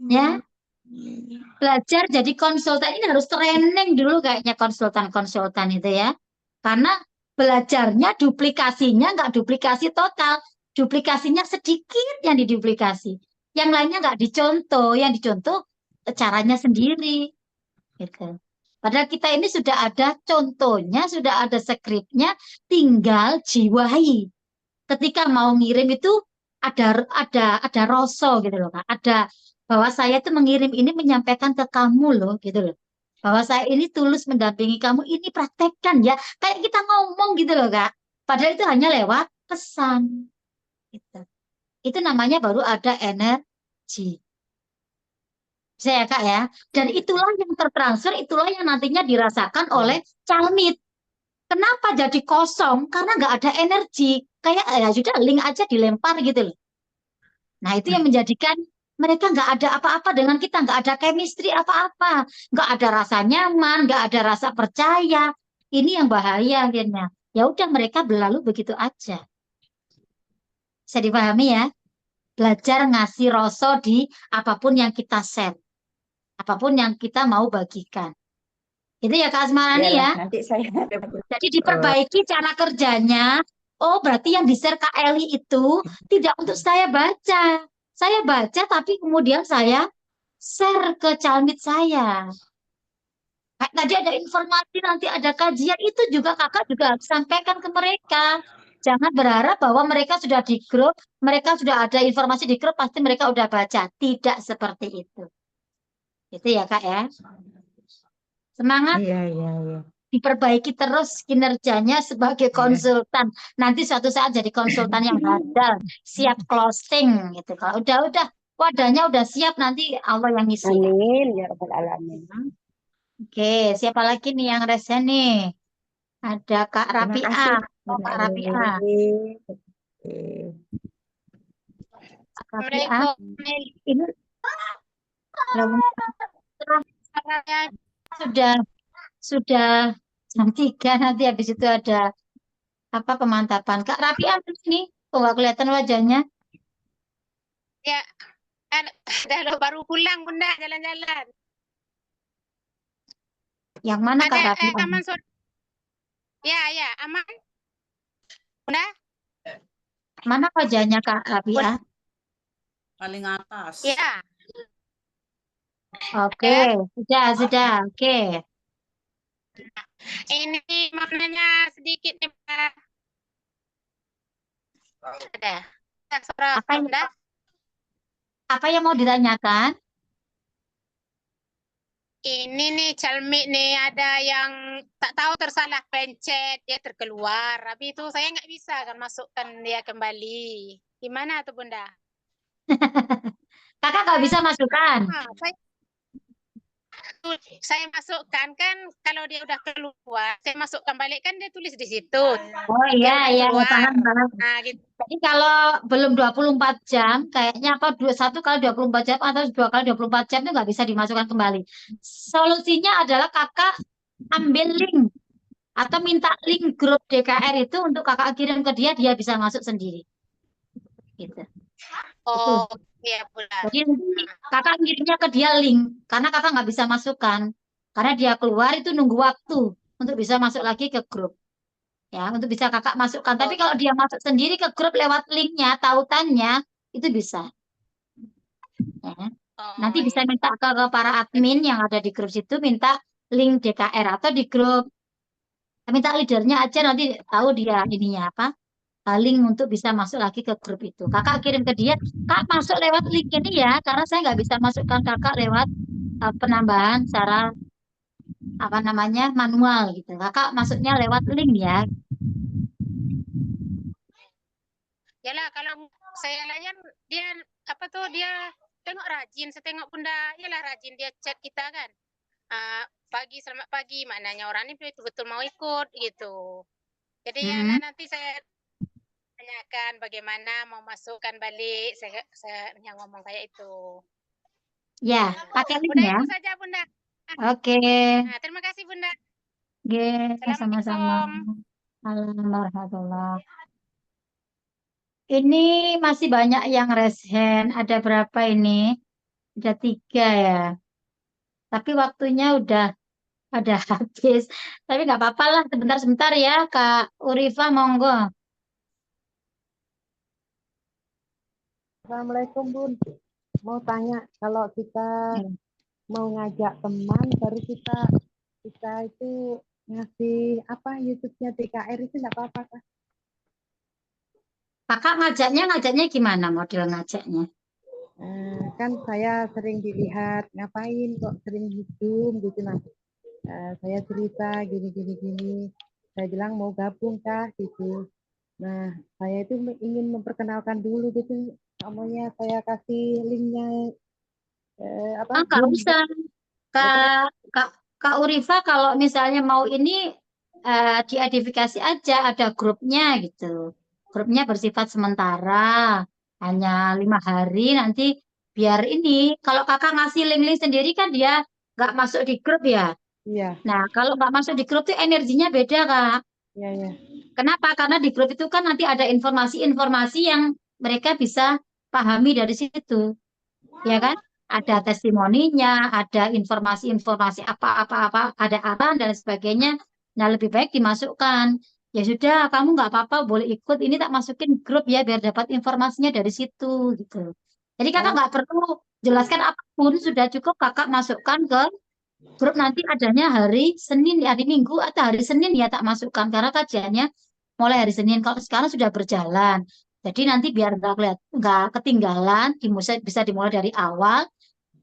ya belajar jadi konsultan ini harus training dulu kayaknya konsultan-konsultan itu ya. Karena belajarnya duplikasinya nggak duplikasi total, duplikasinya sedikit yang diduplikasi. Yang lainnya nggak dicontoh, yang dicontoh caranya sendiri. Gitu. Padahal kita ini sudah ada contohnya, sudah ada skripnya, tinggal jiwai. Ketika mau ngirim itu ada rasa gitu loh Kak. Ada bahwa saya itu mengirim ini menyampaikan ke kamu loh gitu loh. Bahwa saya ini tulus mendampingi kamu, ini praktekkan ya. Kayak kita ngomong gitu loh Kak. Padahal itu hanya lewat pesan. Gitu. Itu namanya baru ada energi. Bisa ya Kak ya. Dan itulah yang tertransfer, itulah yang nantinya dirasakan oleh calmit. Kenapa jadi kosong? Karena nggak ada energi. Kayak ya sudah link aja dilempar gitu loh. Nah itu yang menjadikan mereka nggak ada apa-apa dengan kita, nggak ada chemistry apa-apa, nggak ada rasa nyaman, nggak ada rasa percaya. Ini yang bahaya akhirnya. Ya udah mereka berlalu begitu aja. Bisa dipahami ya? Belajar ngasih rasa di apapun yang kita share, apapun yang kita mau bagikan. Itu ya Kak Asmarani Iyalah, ya. nanti saya Jadi diperbaiki cara kerjanya. Oh, berarti yang di-share Kak Eli itu tidak untuk saya baca. Saya baca tapi kemudian saya share ke calmit saya. Kayak tadi ada informasi, nanti ada kajian, itu juga kakak juga harus sampaikan ke mereka. Jangan berharap bahwa mereka sudah di grup, mereka sudah ada informasi di grup, pasti mereka udah baca. Tidak seperti itu. Itu ya kak ya. Semangat. iya iya iya. Diperbaiki terus kinerjanya sebagai Iya. konsultan. Nanti suatu saat jadi konsultan yang handal, siap closing gitu. Kalau udah wadahnya udah siap nanti Allah yang ngisi. Amin ya rabbal alamin. Oke, siapa lagi nih yang resen nih? Ada Kak Terima kasih. Rapiah. Oh, Kak Rapiah. Oke. Kak Rapiah. Ini sudah sudah jam 3 nanti habis itu ada apa pemantapan. Kak Rapiah ini kok nggak kelihatan wajahnya? Ya, dah baru pulang Bunda jalan-jalan. Yang mana Kak Ada Rapiah? aman sore. Ya, aman. Bunda? Mana wajahnya Kak Rapiah? Paling atas. Ya. Oke, sudah, oke. Ini maknanya sedikit nih, Mbak. Ada. Suara Apa ini? Bunda? Apa yang mau ditanyakan? Ini nih Calmit nih ada yang tak tahu tersalah pencet dia terkeluar. Tapi itu saya nggak bisa kan masukkan dia kembali. Gimana tuh Bunda? Kakak nggak bisa masukkan. Saya masukkan kan kalau dia udah keluar, saya masukkan balik kan dia tulis di situ. Oh iya, Jika udah iya, keluar. paham, paham. Nah, gitu. Jadi kalau belum 24 jam, kayaknya apa, 21 kali 24 jam atau 2 kali 24 jam itu nggak bisa dimasukkan kembali. Solusinya adalah kakak ambil link atau minta link grup DKR itu untuk kakak kirim ke dia, dia bisa masuk sendiri. Gitu. Oh, iya Bunda. Jadi nanti kakak ngirimnya ke dia link, karena kakak nggak bisa masukkan. Karena dia keluar itu nunggu waktu untuk bisa masuk lagi ke grup. Ya, untuk bisa kakak masukkan. Tapi kalau dia masuk sendiri ke grup lewat linknya, tautannya, itu bisa. Ya. Nanti bisa iya. minta ke para admin yang ada di grup situ, minta link DKR atau di grup. Minta leadernya aja, nanti tahu dia ininya apa, link untuk bisa masuk lagi ke grup itu. Kakak kirim ke dia, Kak masuk lewat link ini ya, karena saya nggak bisa masukkan kakak lewat penambahan secara apa namanya manual gitu. Kakak masuknya lewat link ya. Yalah kalau saya layan dia apa tuh dia tengok rajin, saya tengok Bunda, yalah rajin dia chat kita kan. Pagi selamat pagi, maknanya orang ini betul-betul mau ikut gitu. Jadi ya Hmm. nanti saya tanyakan bagaimana mau masukkan balik, saya yang ngomong kayak itu. Ya, pakai link Udah ya. itu saja Bunda. Oke, Nah, terima kasih Bunda. oke, sama-sama. Assalamualaikum. Assalamualaikum warahmatullahi. Ini masih banyak yang raise hand. Ada berapa ini? Ada 3 ya. Tapi waktunya udah habis. Tapi nggak apa-apa lah, sebentar-sebentar ya, Kak Urifa, monggo. Assalamualaikum Bun. Mau tanya kalau kita Ya. mau ngajak teman baru kita itu ngasih apa YouTube-nya DKR itu enggak apa-apa Kak? Kakak ngajaknya gimana model ngajaknya? Kan saya sering dilihat ngapain kok sering Zoom gitu nah. Saya cerita gini. Saya bilang mau gabung Kak gitu. Nah, saya itu ingin memperkenalkan dulu gitu. Namanya saya kasih linknya Nggak Zoom. usah. Kak Urifa kalau misalnya mau ini diedifikasi aja, ada grupnya gitu. Grupnya bersifat sementara, hanya 5 hari nanti biar ini. Kalau kakak ngasih link-link sendiri kan dia nggak masuk di grup ya. Iya, Nah kalau nggak masuk di grup tuh energinya beda Kak. iya. Kenapa? Karena di grup itu kan nanti ada informasi-informasi yang mereka bisa pahami dari situ, ya kan? Ada testimoninya, ada informasi-informasi apa-apa, ada arahan dan sebagainya. Nah, lebih baik dimasukkan. Ya sudah, kamu nggak apa-apa, boleh ikut. Ini tak masukin grup ya, biar dapat informasinya dari situ, gitu. Jadi kakak Oh, nggak perlu jelaskan apapun, sudah cukup kakak masukkan ke grup nanti adanya hari Senin, hari Minggu atau hari Senin ya tak masukkan karena kajiannya mulai hari Senin. Kalau sekarang sudah berjalan, jadi nanti biar nggak ketinggalan, bisa dimulai dari awal.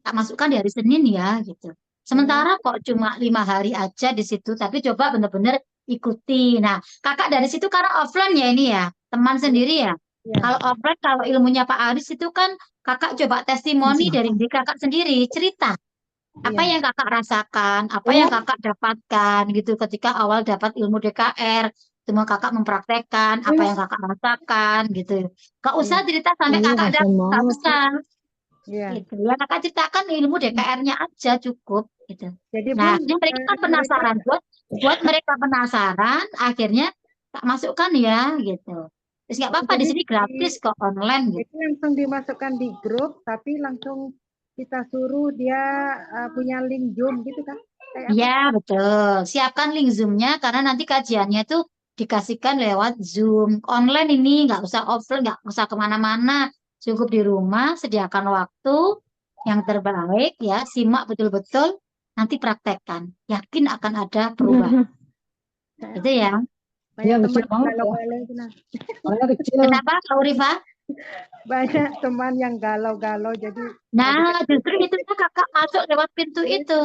Tak masukkan di hari Senin ya gitu. oh, Sementara kok cuma 5 hari aja di situ, tapi coba benar-benar ikuti. Nah, kakak dari situ karena offline ya ini ya, teman sendiri ya. iya, Kalau offline, kalau ilmunya Pak Aris itu kan kakak coba testimoni dari diri kakak sendiri, cerita apa iya. yang kakak rasakan, apa yang kakak dapatkan gitu ketika awal dapat ilmu DKR. Semua kakak mempraktekkan apa yang kakak rasakan gitu. Gak usah Iya. cerita sampai kakak dapat, gak usah. Iya. Gitu. Ya kakak ceritakan ilmu DKR-nya aja cukup gitu. Jadi Nah, Bun, ya mereka kan penasaran, buat mereka penasaran, akhirnya tak masukkan ya gitu. Terus nggak apa-apa di jadi sini gratis kok online gitu. itu langsung dimasukkan di grup, tapi langsung kita suruh dia punya link Zoom gitu kan? Kayak apa? Iya betul. Siapkan link Zoom-nya karena nanti kajiannya tuh dikasihkan lewat Zoom online ini, nggak usah offline, nggak usah kemana-mana, cukup di rumah, sediakan waktu yang terbaik ya, simak betul-betul, nanti praktekkan, yakin akan ada perubahan. Itu ya. Banyak teman kalau itu nah. Kenapa, Kak Urifa? Banyak teman yang galau-galau, jadi mau Nah, justru dikasih. itu tuh kakak masuk lewat pintu itu.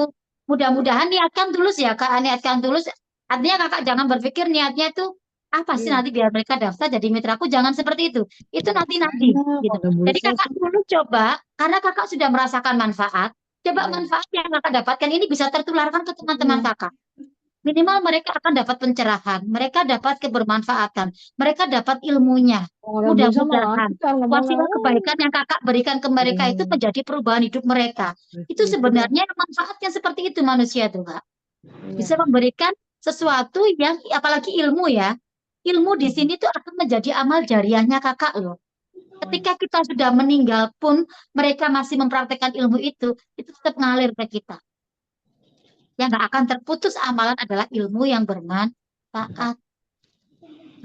Mudah-mudahan niatkan tulus ya, kak. Niatkan tulus. Artinya kakak jangan berpikir niatnya itu apa sih Iya. nanti biar mereka daftar jadi mitraku. Jangan seperti itu. Itu nanti gitu. Pada mulut Jadi saya kakak tuh. dulu coba, karena kakak sudah merasakan manfaat. Coba Iya. manfaat yang kakak dapatkan ini bisa tertularkan ke teman-teman Iya. kakak. Minimal mereka akan dapat pencerahan, mereka dapat kebermanfaatan, mereka dapat ilmunya. Orang biasa malah Mudah-mudahan kita ngomongnya, wasilah oh, kebaikan yang kakak berikan ke mereka itu menjadi perubahan hidup mereka. Itu itu deh. sebenarnya manfaatnya seperti itu manusia tuh, Kak. Bisa Iya. memberikan sesuatu yang, apalagi ilmu ya. Ilmu di sini tuh akan menjadi amal jariahnya kakak loh. Ketika kita sudah meninggal pun, mereka masih mempraktekkan ilmu itu tetap ngalir ke kita. Yang nggak akan terputus amalan adalah ilmu yang bermanfaat.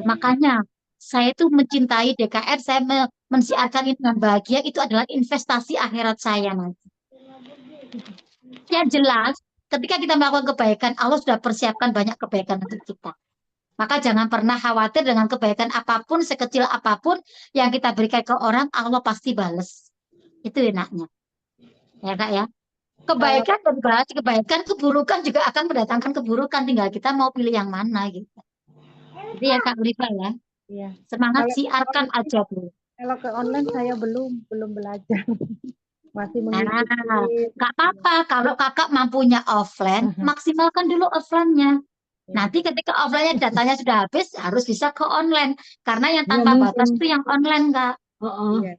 Makanya saya tuh mencintai DKR, saya mensiarkan ini dengan bahagia, itu adalah investasi akhirat saya nanti. Yang jelas, ketika kita melakukan kebaikan, Allah sudah persiapkan banyak kebaikan untuk kita. Maka jangan pernah khawatir dengan kebaikan apapun, sekecil apapun yang kita berikan ke orang, Allah pasti bales. Itu enaknya. Ya Kak ya. Kalau Kebaikan dan balas kebaikan, keburukan juga akan mendatangkan keburukan. Tinggal kita mau pilih yang mana gitu. Jadi ya Kak Ulifah ya. iya. Semangat Kalau siarkan online, aja dulu. kalau ke online saya belum belajar. Masih Nah, mengikuti. nggak apa-apa. Kalau kakak mampunya offline, maksimalkan dulu offline-nya. Nanti ketika offline-nya datanya sudah habis, harus bisa ke online. Karena yang Ya tanpa batas mungkin. itu yang online, Kak. Heeh. Iya.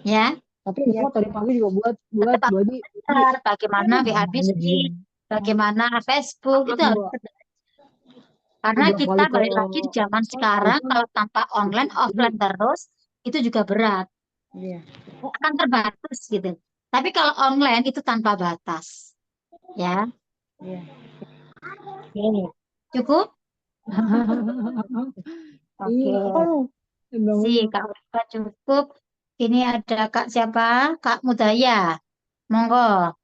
Ya, Tapi Iya. kok tadi pagi juga buat tetap harus jadi belajar bagaimana WA hanya bisnis, diam. bagaimana Facebook, itu harus Mbak, belajar. Karena udah kita kali ke balik lagi di zaman apa sekarang, iPhone, kalau tanpa online, jadi offline terus, itu juga berat. Iya. Akan terbatas gitu. Tapi kalau online itu tanpa batas. Ya, Iya. oke. Cukup? iya, Oke. oh, Si Kak Ulfa cukup. Ini ada Kak siapa? Kak Mudaya. Monggo.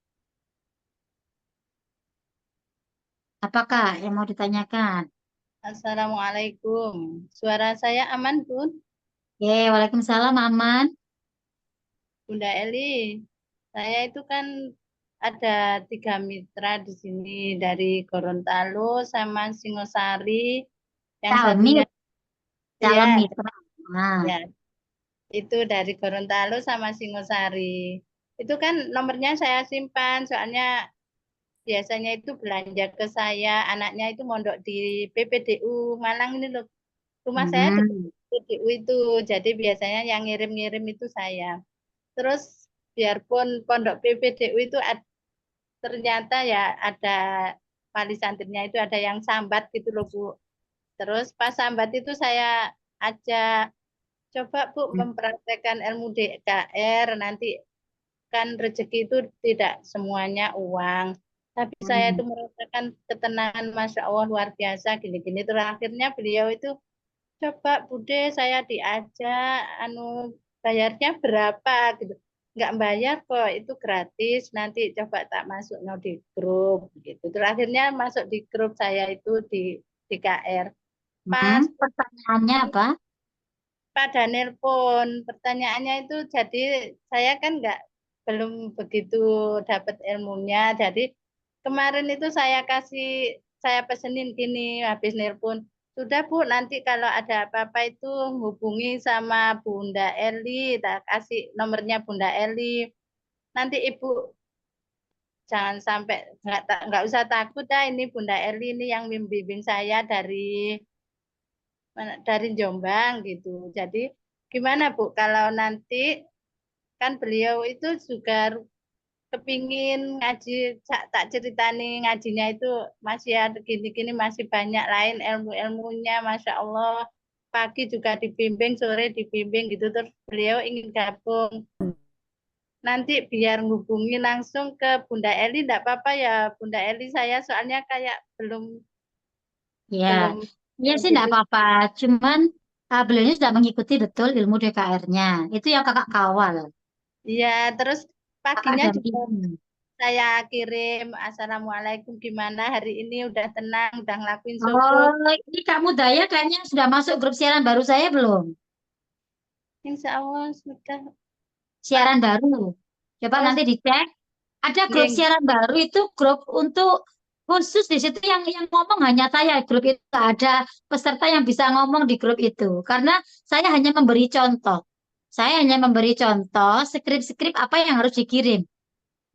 Apakah yang mau ditanyakan? Assalamualaikum. Suara saya aman, Bun? Oke, Waalaikumsalam, Aman. Bunda Eli, saya itu kan ada 3 mitra di sini dari Gorontalo sama Singosari. Yang satunya, Calmit. Calon ya, mitra. Nah, ya, itu dari Gorontalo sama Singosari. Itu kan nomornya saya simpan, soalnya biasanya itu belanja ke saya, anaknya itu mondok di PPDU Malang ini loh. Rumah saya dekat hmm. PPDU itu, jadi biasanya yang ngirim-ngirim itu saya. Terus biarpun pondok PPDU itu ternyata ya ada wali santrinya itu ada yang sambat gitu loh Bu. Terus pas sambat itu saya ajak, coba Bu mempraktekkan ilmu DKR, nanti kan rezeki itu tidak semuanya uang. Tapi saya itu merasakan ketenangan, Masya Allah luar biasa gini-gini. Terus akhirnya beliau itu, coba Bude saya diajak, bayarnya berapa gitu. Nggak bayar kok, itu gratis. Nanti coba tak masuk no di grup gitu. Terus akhirnya masuk di grup saya itu di KR. Pas Pertanyaannya apa? pada nelpon, pertanyaannya itu jadi saya kan belum begitu dapat ilmunya. Jadi kemarin itu saya pesenin gini habis nelpon. Sudah Bu, nanti kalau ada apa-apa itu hubungi sama Bunda Eli, tak kasih nomornya Bunda Eli. Nanti Ibu jangan sampai nggak usah takut dah, ini Bunda Eli ini yang membimbing saya dari Jombang gitu. Jadi gimana Bu kalau nanti kan beliau itu juga kepingin ngaji, tak ceritani ngajinya itu masih ada gini-gini, masih banyak lain ilmu-ilmunya, Masya Allah. Pagi juga dibimbing, sore dibimbing gitu, terus beliau ingin gabung. Nanti biar ngubungi langsung ke Bunda Eli, enggak apa-apa ya Bunda Eli, saya soalnya kayak belum Ya, ya sih enggak gitu. apa-apa. Cuman beliaunya sudah mengikuti betul ilmu DKR-nya. Itu yang kakak kawal. Iya, terus Kakak paginya juga dampingi. saya kirim, Assalamualaikum gimana hari ini, udah tenang, udah ngelakuin syukur. Oh, ini kamu Daya kayaknya sudah masuk grup siaran baru saya belum? Insya Allah sudah. Siaran baru. Coba Oh, nanti dicek. Ada grup nggih, siaran baru itu grup untuk khusus di situ yang ngomong hanya saya. Grup itu nggak ada peserta yang bisa ngomong di grup itu. Karena saya hanya memberi contoh. Saya hanya memberi contoh skrip-skrip apa yang harus dikirim.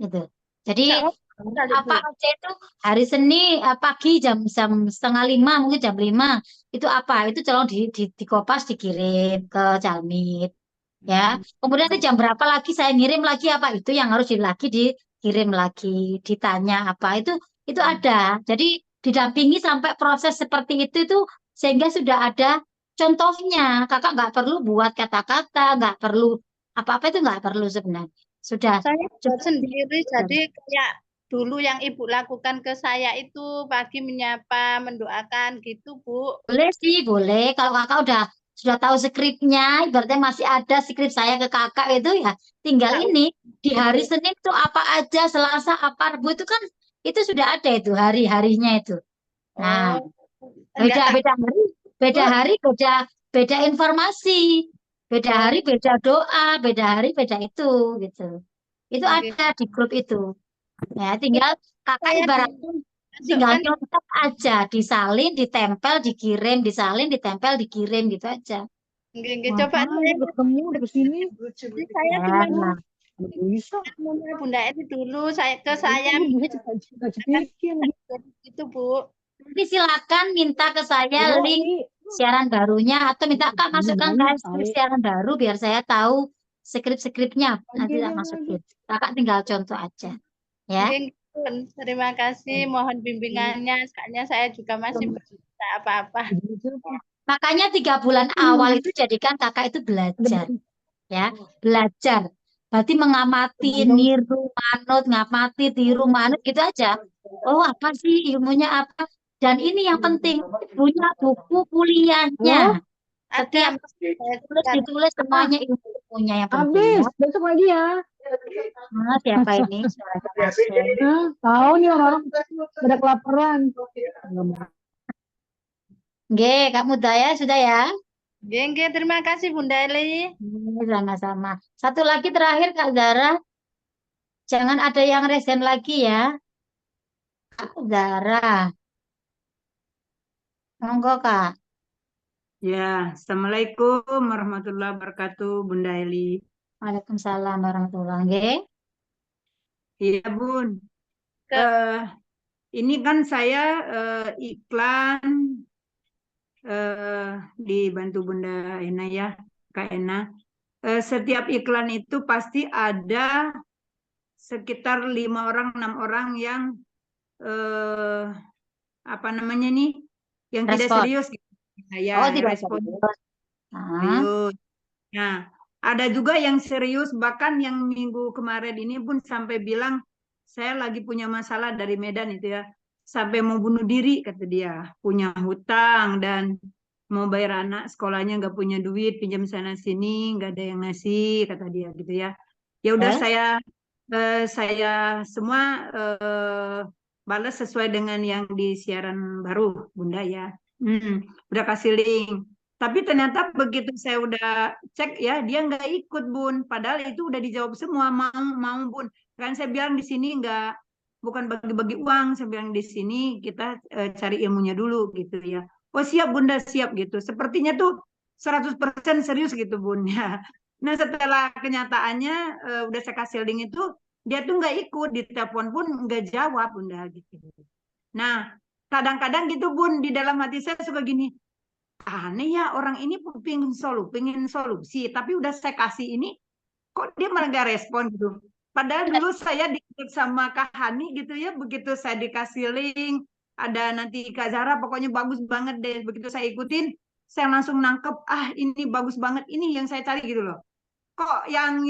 Gitu. Jadi insya Allah kali, Bu. apa aja itu hari Senin pagi jam setengah 5 mungkin jam 5 itu apa itu tolong dikopas dikirim ke Jalmit ya kemudian nanti jam berapa lagi saya ngirim lagi apa itu yang harus lagi dikirim lagi ditanya apa itu ada jadi didampingi sampai proses seperti itu sehingga sudah ada contohnya kakak nggak perlu buat kata-kata nggak perlu apa-apa itu nggak perlu sebenarnya sudah Saya buat cukup sendiri, jadi kayak dulu yang Ibu lakukan ke saya itu pagi menyapa, mendoakan gitu, Bu. boleh sih, boleh. Kalau kakak sudah tahu skripnya, ibaratnya masih ada skrip saya ke kakak itu ya, tinggal Nah, ini di hari Senin itu apa aja, Selasa apa, Rabu itu kan itu sudah ada itu hari-harinya itu. Nah, oh, enggak tahu, beda hari, beda Bu. hari, beda informasi, beda Oh, hari, beda doa, beda hari, beda itu gitu. Itu nggih. ada di grup itu. Ya, tinggal kakak Saya ibaratnya tinggal dimasukkan nyontek aja, disalin, ditempel, dikirim, disalin, ditempel, dikirim gitu aja. nggih, coba Mana saya udah ketemu udah kesini. jadi saya cuma Nah, Nggak bisa. ngomongnya Bunda Eni dulu saya ke Itu saya gue juga cepetin. gitu, Bu. nanti silakan minta ke saya Yo, link siaran barunya atau minta kak ini masukkan banyak ke tahu. siaran baru biar saya tahu skrip-skripnya nanti tak Lagi. masukin. Kakak tinggal contoh aja, ya. Nggih, Bun. Terima kasih, mohon bimbingannya. Soalnya saya juga masih belum bisa apa-apa. Makanya 3 bulan awal itu jadikan kakak itu belajar, ya, belajar. Berarti mengamati, niru, manut, ngamati, tiru, manut gitu aja. Oh, apa sih ilmunya apa? Dan ini yang penting, punya buku kuliahnya. Ada Setiap saya tulis juga ditulis semuanya ilmunya yang penting Habis, ya. besok lagi ya. Nah, siapa ini? Suaranya masuk. Hah? Tahu nih orang pada kelaparan. Oke, Kak Mudaya sudah ya? Nggih, terima kasih Bunda Eli. Sama-sama. Satu lagi terakhir Kak Zara, jangan ada yang resen lagi ya. Kak Zara, monggo Kak. Ya, Assalamualaikum warahmatullahi wabarakatuh, Bunda Eli. Waalaikumsalam warahmatullahi wabarakatuh. Iya, Bun. Ini kan saya iklan dibantu Bunda Ena ya, Kak Ena. Setiap iklan itu pasti ada sekitar 5 orang, 6 orang yang apa namanya nih, yang tidak Respon. serius. Ya, Oh, tidak respon serius. Ah, serius. Nah, ada juga yang serius, bahkan yang minggu kemarin ini pun sampai bilang, saya lagi punya masalah dari Medan itu ya, sampai mau bunuh diri, kata dia, punya hutang dan mau bayar anak sekolahnya nggak punya duit, pinjam sana sini, nggak ada yang ngasih, kata dia gitu ya. Ya udah saya semua balas sesuai dengan yang di siaran baru, Bunda ya. Udah kasih link. Tapi ternyata begitu saya udah cek ya, dia nggak ikut Bun. Padahal itu udah dijawab semua, mau Bun. Kan saya bilang di sini nggak, bukan bagi-bagi uang. Saya bilang di sini kita cari ilmunya dulu gitu ya. Oh siap Bunda, siap gitu. Sepertinya tuh 100% serius gitu Bun ya. Nah setelah kenyataannya udah saya kasih link itu, dia tuh nggak ikut, di telepon pun nggak jawab Bunda gitu. Nah kadang-kadang gitu Bun, di dalam hati saya suka gini, aneh ya orang ini pengen solusi, tapi udah saya kasih ini, kok dia malah nggak respon gitu. Padahal dulu saya dikit sama Kak Hani gitu ya, begitu saya dikasih link, ada nanti Kak Zara, pokoknya bagus banget deh. Begitu saya ikutin, saya langsung nangkep, ini bagus banget, ini yang saya cari gitu loh. Kok yang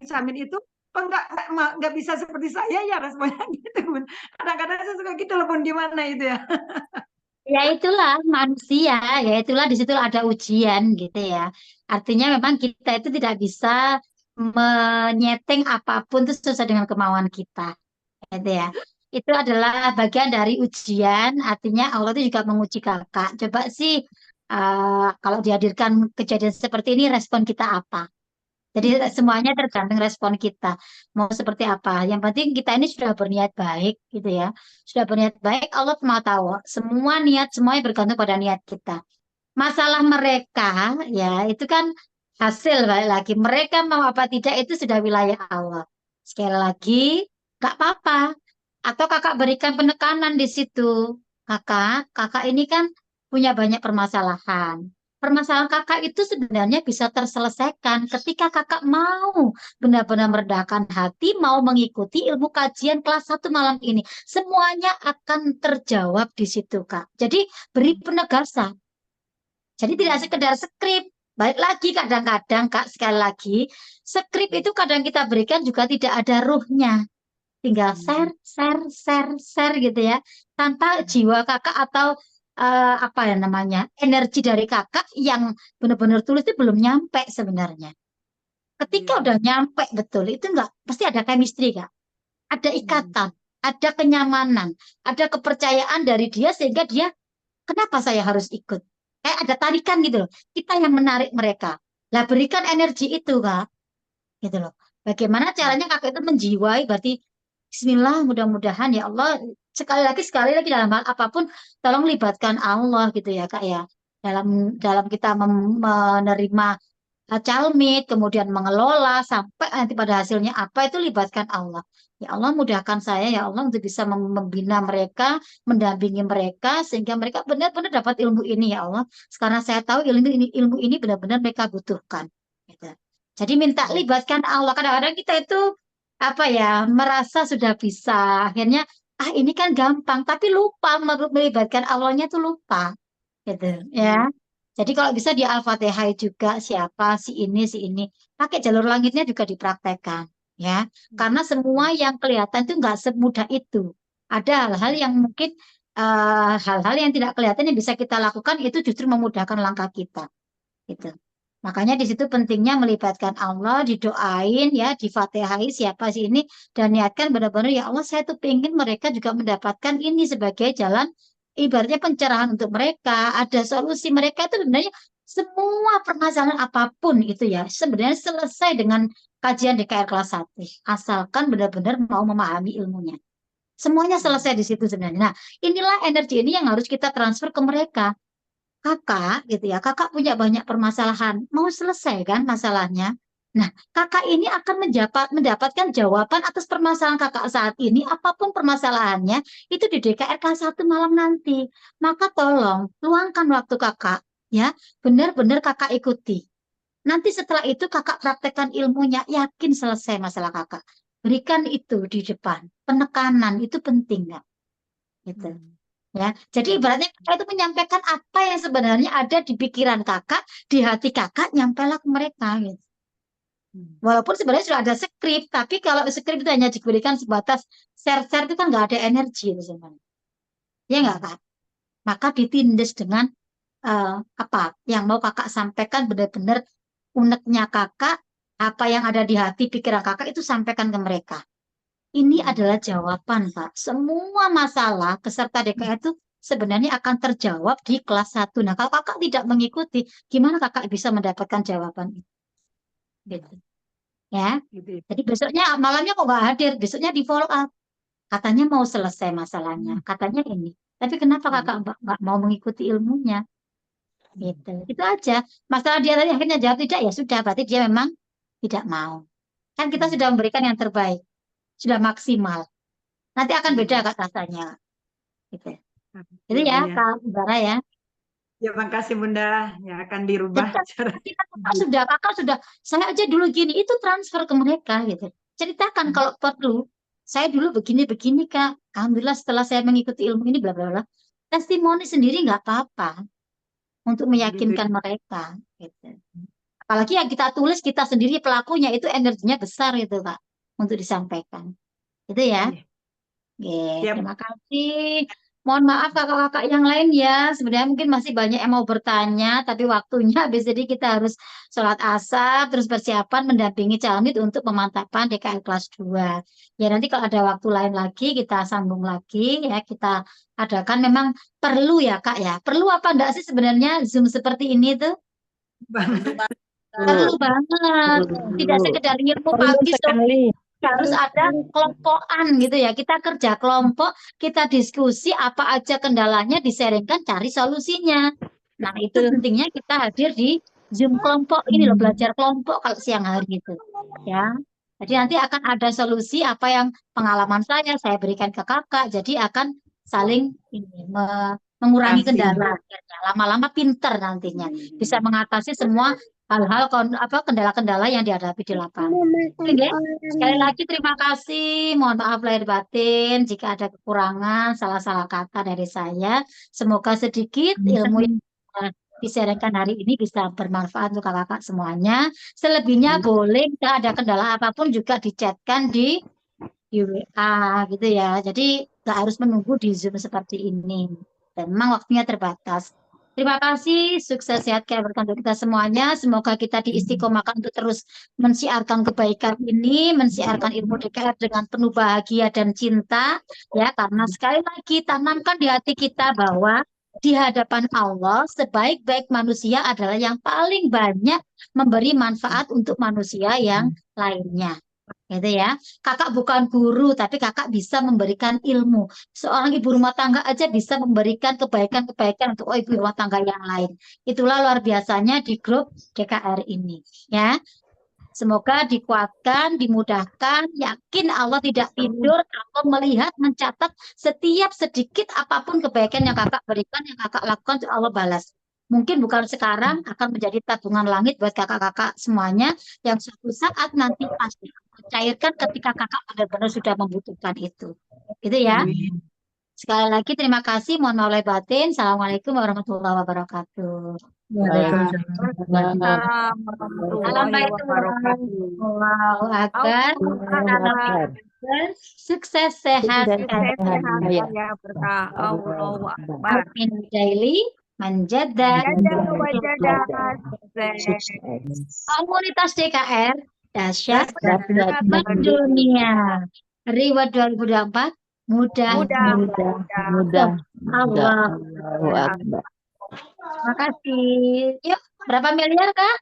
Camit itu kok nggak bisa seperti saya ya responnya gitu Bun. Kadang-kadang saya suka gitu loh Bun, gimana itu ya. ya itulah manusia, ya itulah di situ ada ujian gitu ya. Artinya memang kita itu tidak bisa menyetting apapun itu sesuai dengan kemauan kita, gitu ya. Itu adalah bagian dari ujian, artinya Allah itu juga menguji kakak. Coba sih kalau dihadirkan kejadian seperti ini respon kita apa. Jadi semuanya tergantung respon kita mau seperti apa. Yang penting kita ini sudah berniat baik gitu ya. Sudah berniat baik, Allah Maha tahu. Semua niat semuanya bergantung pada niat kita. Masalah mereka ya itu kan hasil balik lagi. Mereka mau apa tidak itu sudah wilayah Allah. Sekali lagi, nggak apa-apa. Atau kakak berikan penekanan di situ. Kakak ini kan punya banyak permasalahan. Permasalahan kakak itu sebenarnya bisa terselesaikan ketika kakak mau benar-benar meredahkan hati, mau mengikuti ilmu kajian kelas 1 malam ini. Semuanya akan terjawab di situ, Kak. Jadi beri penegasan. Jadi tidak sekedar skrip. Baik lagi kadang-kadang, Kak, sekali lagi, skrip itu kadang kita berikan juga tidak ada ruhnya. Tinggal share gitu ya. Tanpa jiwa kakak atau apa ya namanya, energi dari kakak yang benar-benar tulis itu belum nyampe sebenarnya. Ketika udah nyampe betul, itu enggak, pasti ada chemistry, Kak. Ada ikatan, ada kenyamanan, ada kepercayaan dari dia sehingga dia, kenapa saya harus ikut? Kayak ada tarikan gitu loh. Kita yang menarik mereka. Lah berikan energi itu, Kak. Gitu loh. Bagaimana caranya kakak itu menjiwai, berarti Bismillah, mudah-mudahan ya Allah, sekali lagi dalam hal apapun, tolong libatkan Allah gitu ya, Kak ya. Dalam kita menerima calmit, kemudian mengelola, sampai nanti pada hasilnya apa, itu libatkan Allah. Ya Allah, mudahkan saya ya Allah untuk bisa membina mereka, mendampingi mereka, sehingga mereka benar-benar dapat ilmu ini ya Allah. Sekarang saya tahu ilmu ini benar-benar mereka butuhkan. Gitu. Jadi minta libatkan Allah. Kadang-kadang kita itu apa ya, merasa sudah bisa, akhirnya ini kan gampang, tapi lupa melibatkan Allahnya tuh lupa. Gitu ya. Jadi kalau bisa di Al-Fatihah juga siapa si ini pakai jalur langitnya juga dipraktekkan ya. Karena semua yang kelihatan itu nggak semudah itu. Ada hal-hal yang mungkin hal-hal yang tidak kelihatan yang bisa kita lakukan itu justru memudahkan langkah kita. Gitu. Makanya di situ pentingnya melibatkan Allah, didoain ya, difatihai siapa sih ini dan niatkan benar-benar ya Allah saya tuh pengen mereka juga mendapatkan ini sebagai jalan ibaratnya pencerahan untuk mereka, ada solusi mereka itu sebenarnya semua permasalahan apapun itu ya sebenarnya selesai dengan kajian DKR kelas 1 asalkan benar-benar mau memahami ilmunya. Semuanya selesai di situ sebenarnya. Nah, inilah energi ini yang harus kita transfer ke mereka. Kakak gitu ya, kakak punya banyak permasalahan, mau selesai kan masalahnya. Nah, kakak ini akan mendapatkan jawaban atas permasalahan kakak saat ini, apapun permasalahannya, itu di DKR kelas 1 malam nanti. Maka tolong, luangkan waktu kakak, ya, benar-benar kakak ikuti. Nanti setelah itu kakak praktekkan ilmunya, yakin selesai masalah kakak. Berikan itu di depan, penekanan itu penting, Kak. Gitu. Ya, jadi ibaratnya kakak itu menyampaikan apa yang sebenarnya ada di pikiran kakak, di hati kakak, nyampailah ke mereka gitu. Walaupun sebenarnya sudah ada skrip, tapi kalau skrip itu hanya diberikan sebatas share-share itu kan nggak ada energi itu sebenarnya. Ya nggak, Kak? Maka ditindas dengan apa yang mau kakak sampaikan benar-benar uneknya kakak, apa yang ada di hati pikiran kakak itu sampaikan ke mereka. Ini adalah jawaban, Pak. Semua masalah peserta DKR itu sebenarnya akan terjawab di kelas 1. Nah, kalau kakak tidak mengikuti, gimana kakak bisa mendapatkan jawaban itu? Gitu. Ya. Jadi besoknya, malamnya kok nggak hadir? Besoknya di follow up. Katanya mau selesai masalahnya. Katanya ini. Tapi kenapa kakak nggak mau mengikuti ilmunya? Gitu. Itu aja. Masalah dia tadi akhirnya jawab tidak, ya sudah. Berarti dia memang tidak mau. Kan kita sudah memberikan yang terbaik. Sudah maksimal. Nanti akan beda Kak rasanya. Gitu. Itu ya Kak Bara ya. Ya, makasih Bunda. Ya akan dirubah cara. Kakak sudah, saya aja dulu gini, itu transfer ke mereka gitu. Ceritakan kalau perlu. Saya dulu begini Kak. Alhamdulillah setelah saya mengikuti ilmu ini bla bla bla. Testimoni sendiri nggak apa-apa untuk meyakinkan mereka. Gitu. Apalagi yang kita tulis kita sendiri pelakunya itu energinya besar gitu Kak untuk disampaikan. Itu ya. Terima kasih. Mohon maaf kakak-kakak yang lain ya, sebenarnya mungkin masih banyak yang mau bertanya, tapi waktunya habis, jadi kita harus sholat asar, terus persiapan mendampingi Calmit untuk pemantapan DKL kelas 2. Ya nanti kalau ada waktu lain lagi, kita sambung lagi ya, kita adakan. Memang perlu ya Kak ya, perlu apa enggak sih sebenarnya Zoom seperti ini tuh? Perlu banget, tidak sekedar ilmu Perlu pagi sore, sekali. harus ada kelompokan gitu ya. Kita kerja kelompok, kita diskusi apa aja kendalanya, disaringkan, cari solusinya. Nah, itu pentingnya kita hadir di Zoom kelompok ini loh, belajar kelompok kalau siang hari itu. Ya. Jadi nanti akan ada solusi apa yang pengalaman saya berikan ke kakak. Jadi akan saling ini mengurangi Kasih. kendala. Lama-lama pinter nantinya. Bisa mengatasi semua hal-hal kendala-kendala yang dihadapi di lapangan. Oke, sekali lagi terima kasih. Mohon maaf lahir batin jika ada kekurangan, salah-salah kata dari saya. Semoga sedikit ilmu yang disampaikan hari ini bisa bermanfaat untuk kakak semuanya. Selebihnya boleh jika ada kendala apapun juga dichatkan di WA gitu ya. Jadi nggak harus menunggu di Zoom seperti ini. Dan memang waktunya terbatas. Terima kasih, sukses sehat keberkahan untuk kita semuanya. Semoga kita diistiqomahkan untuk terus mensiarkan kebaikan ini, mensiarkan ilmu DKR dengan penuh bahagia dan cinta. Ya, karena sekali lagi tanamkan di hati kita bahwa di hadapan Allah, sebaik-baik manusia adalah yang paling banyak memberi manfaat untuk manusia yang lainnya. Gitu ya. Kakak bukan guru, tapi kakak bisa memberikan ilmu. Seorang ibu rumah tangga aja bisa memberikan kebaikan-kebaikan untuk ibu rumah tangga yang lain. Itulah luar biasanya di grup DKR ini. Ya. Semoga dikuatkan, dimudahkan, yakin Allah tidak tidur, Allah melihat, mencatat setiap sedikit apapun kebaikan yang kakak berikan, yang kakak lakukan, Allah balas. Mungkin bukan sekarang, akan menjadi tabungan langit buat kakak-kakak semuanya, yang suatu saat nanti pasti cairkan ketika kakak benar-benar sudah membutuhkan itu. Gitu ya. Sekali lagi terima kasih. Mohon maaf lahir batin. Assalamualaikum warahmatullahi wabarakatuh. Waalaikumsalam warahmatullahi wabarakatuh. Allahu Akbar. Sukses sehat. Ya berkah. Allahu Akbar. Amin daily menjaga komunitas DKR dahsyat dunia. Reward 2024 mudah. Allah. Terima kasih. Yuk, berapa miliar Kak?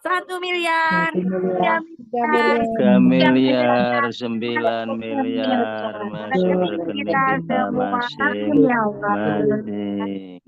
1 miliar. 3 miliar, 9 miliar masuk rekening kita Ya Allah. masing-masing.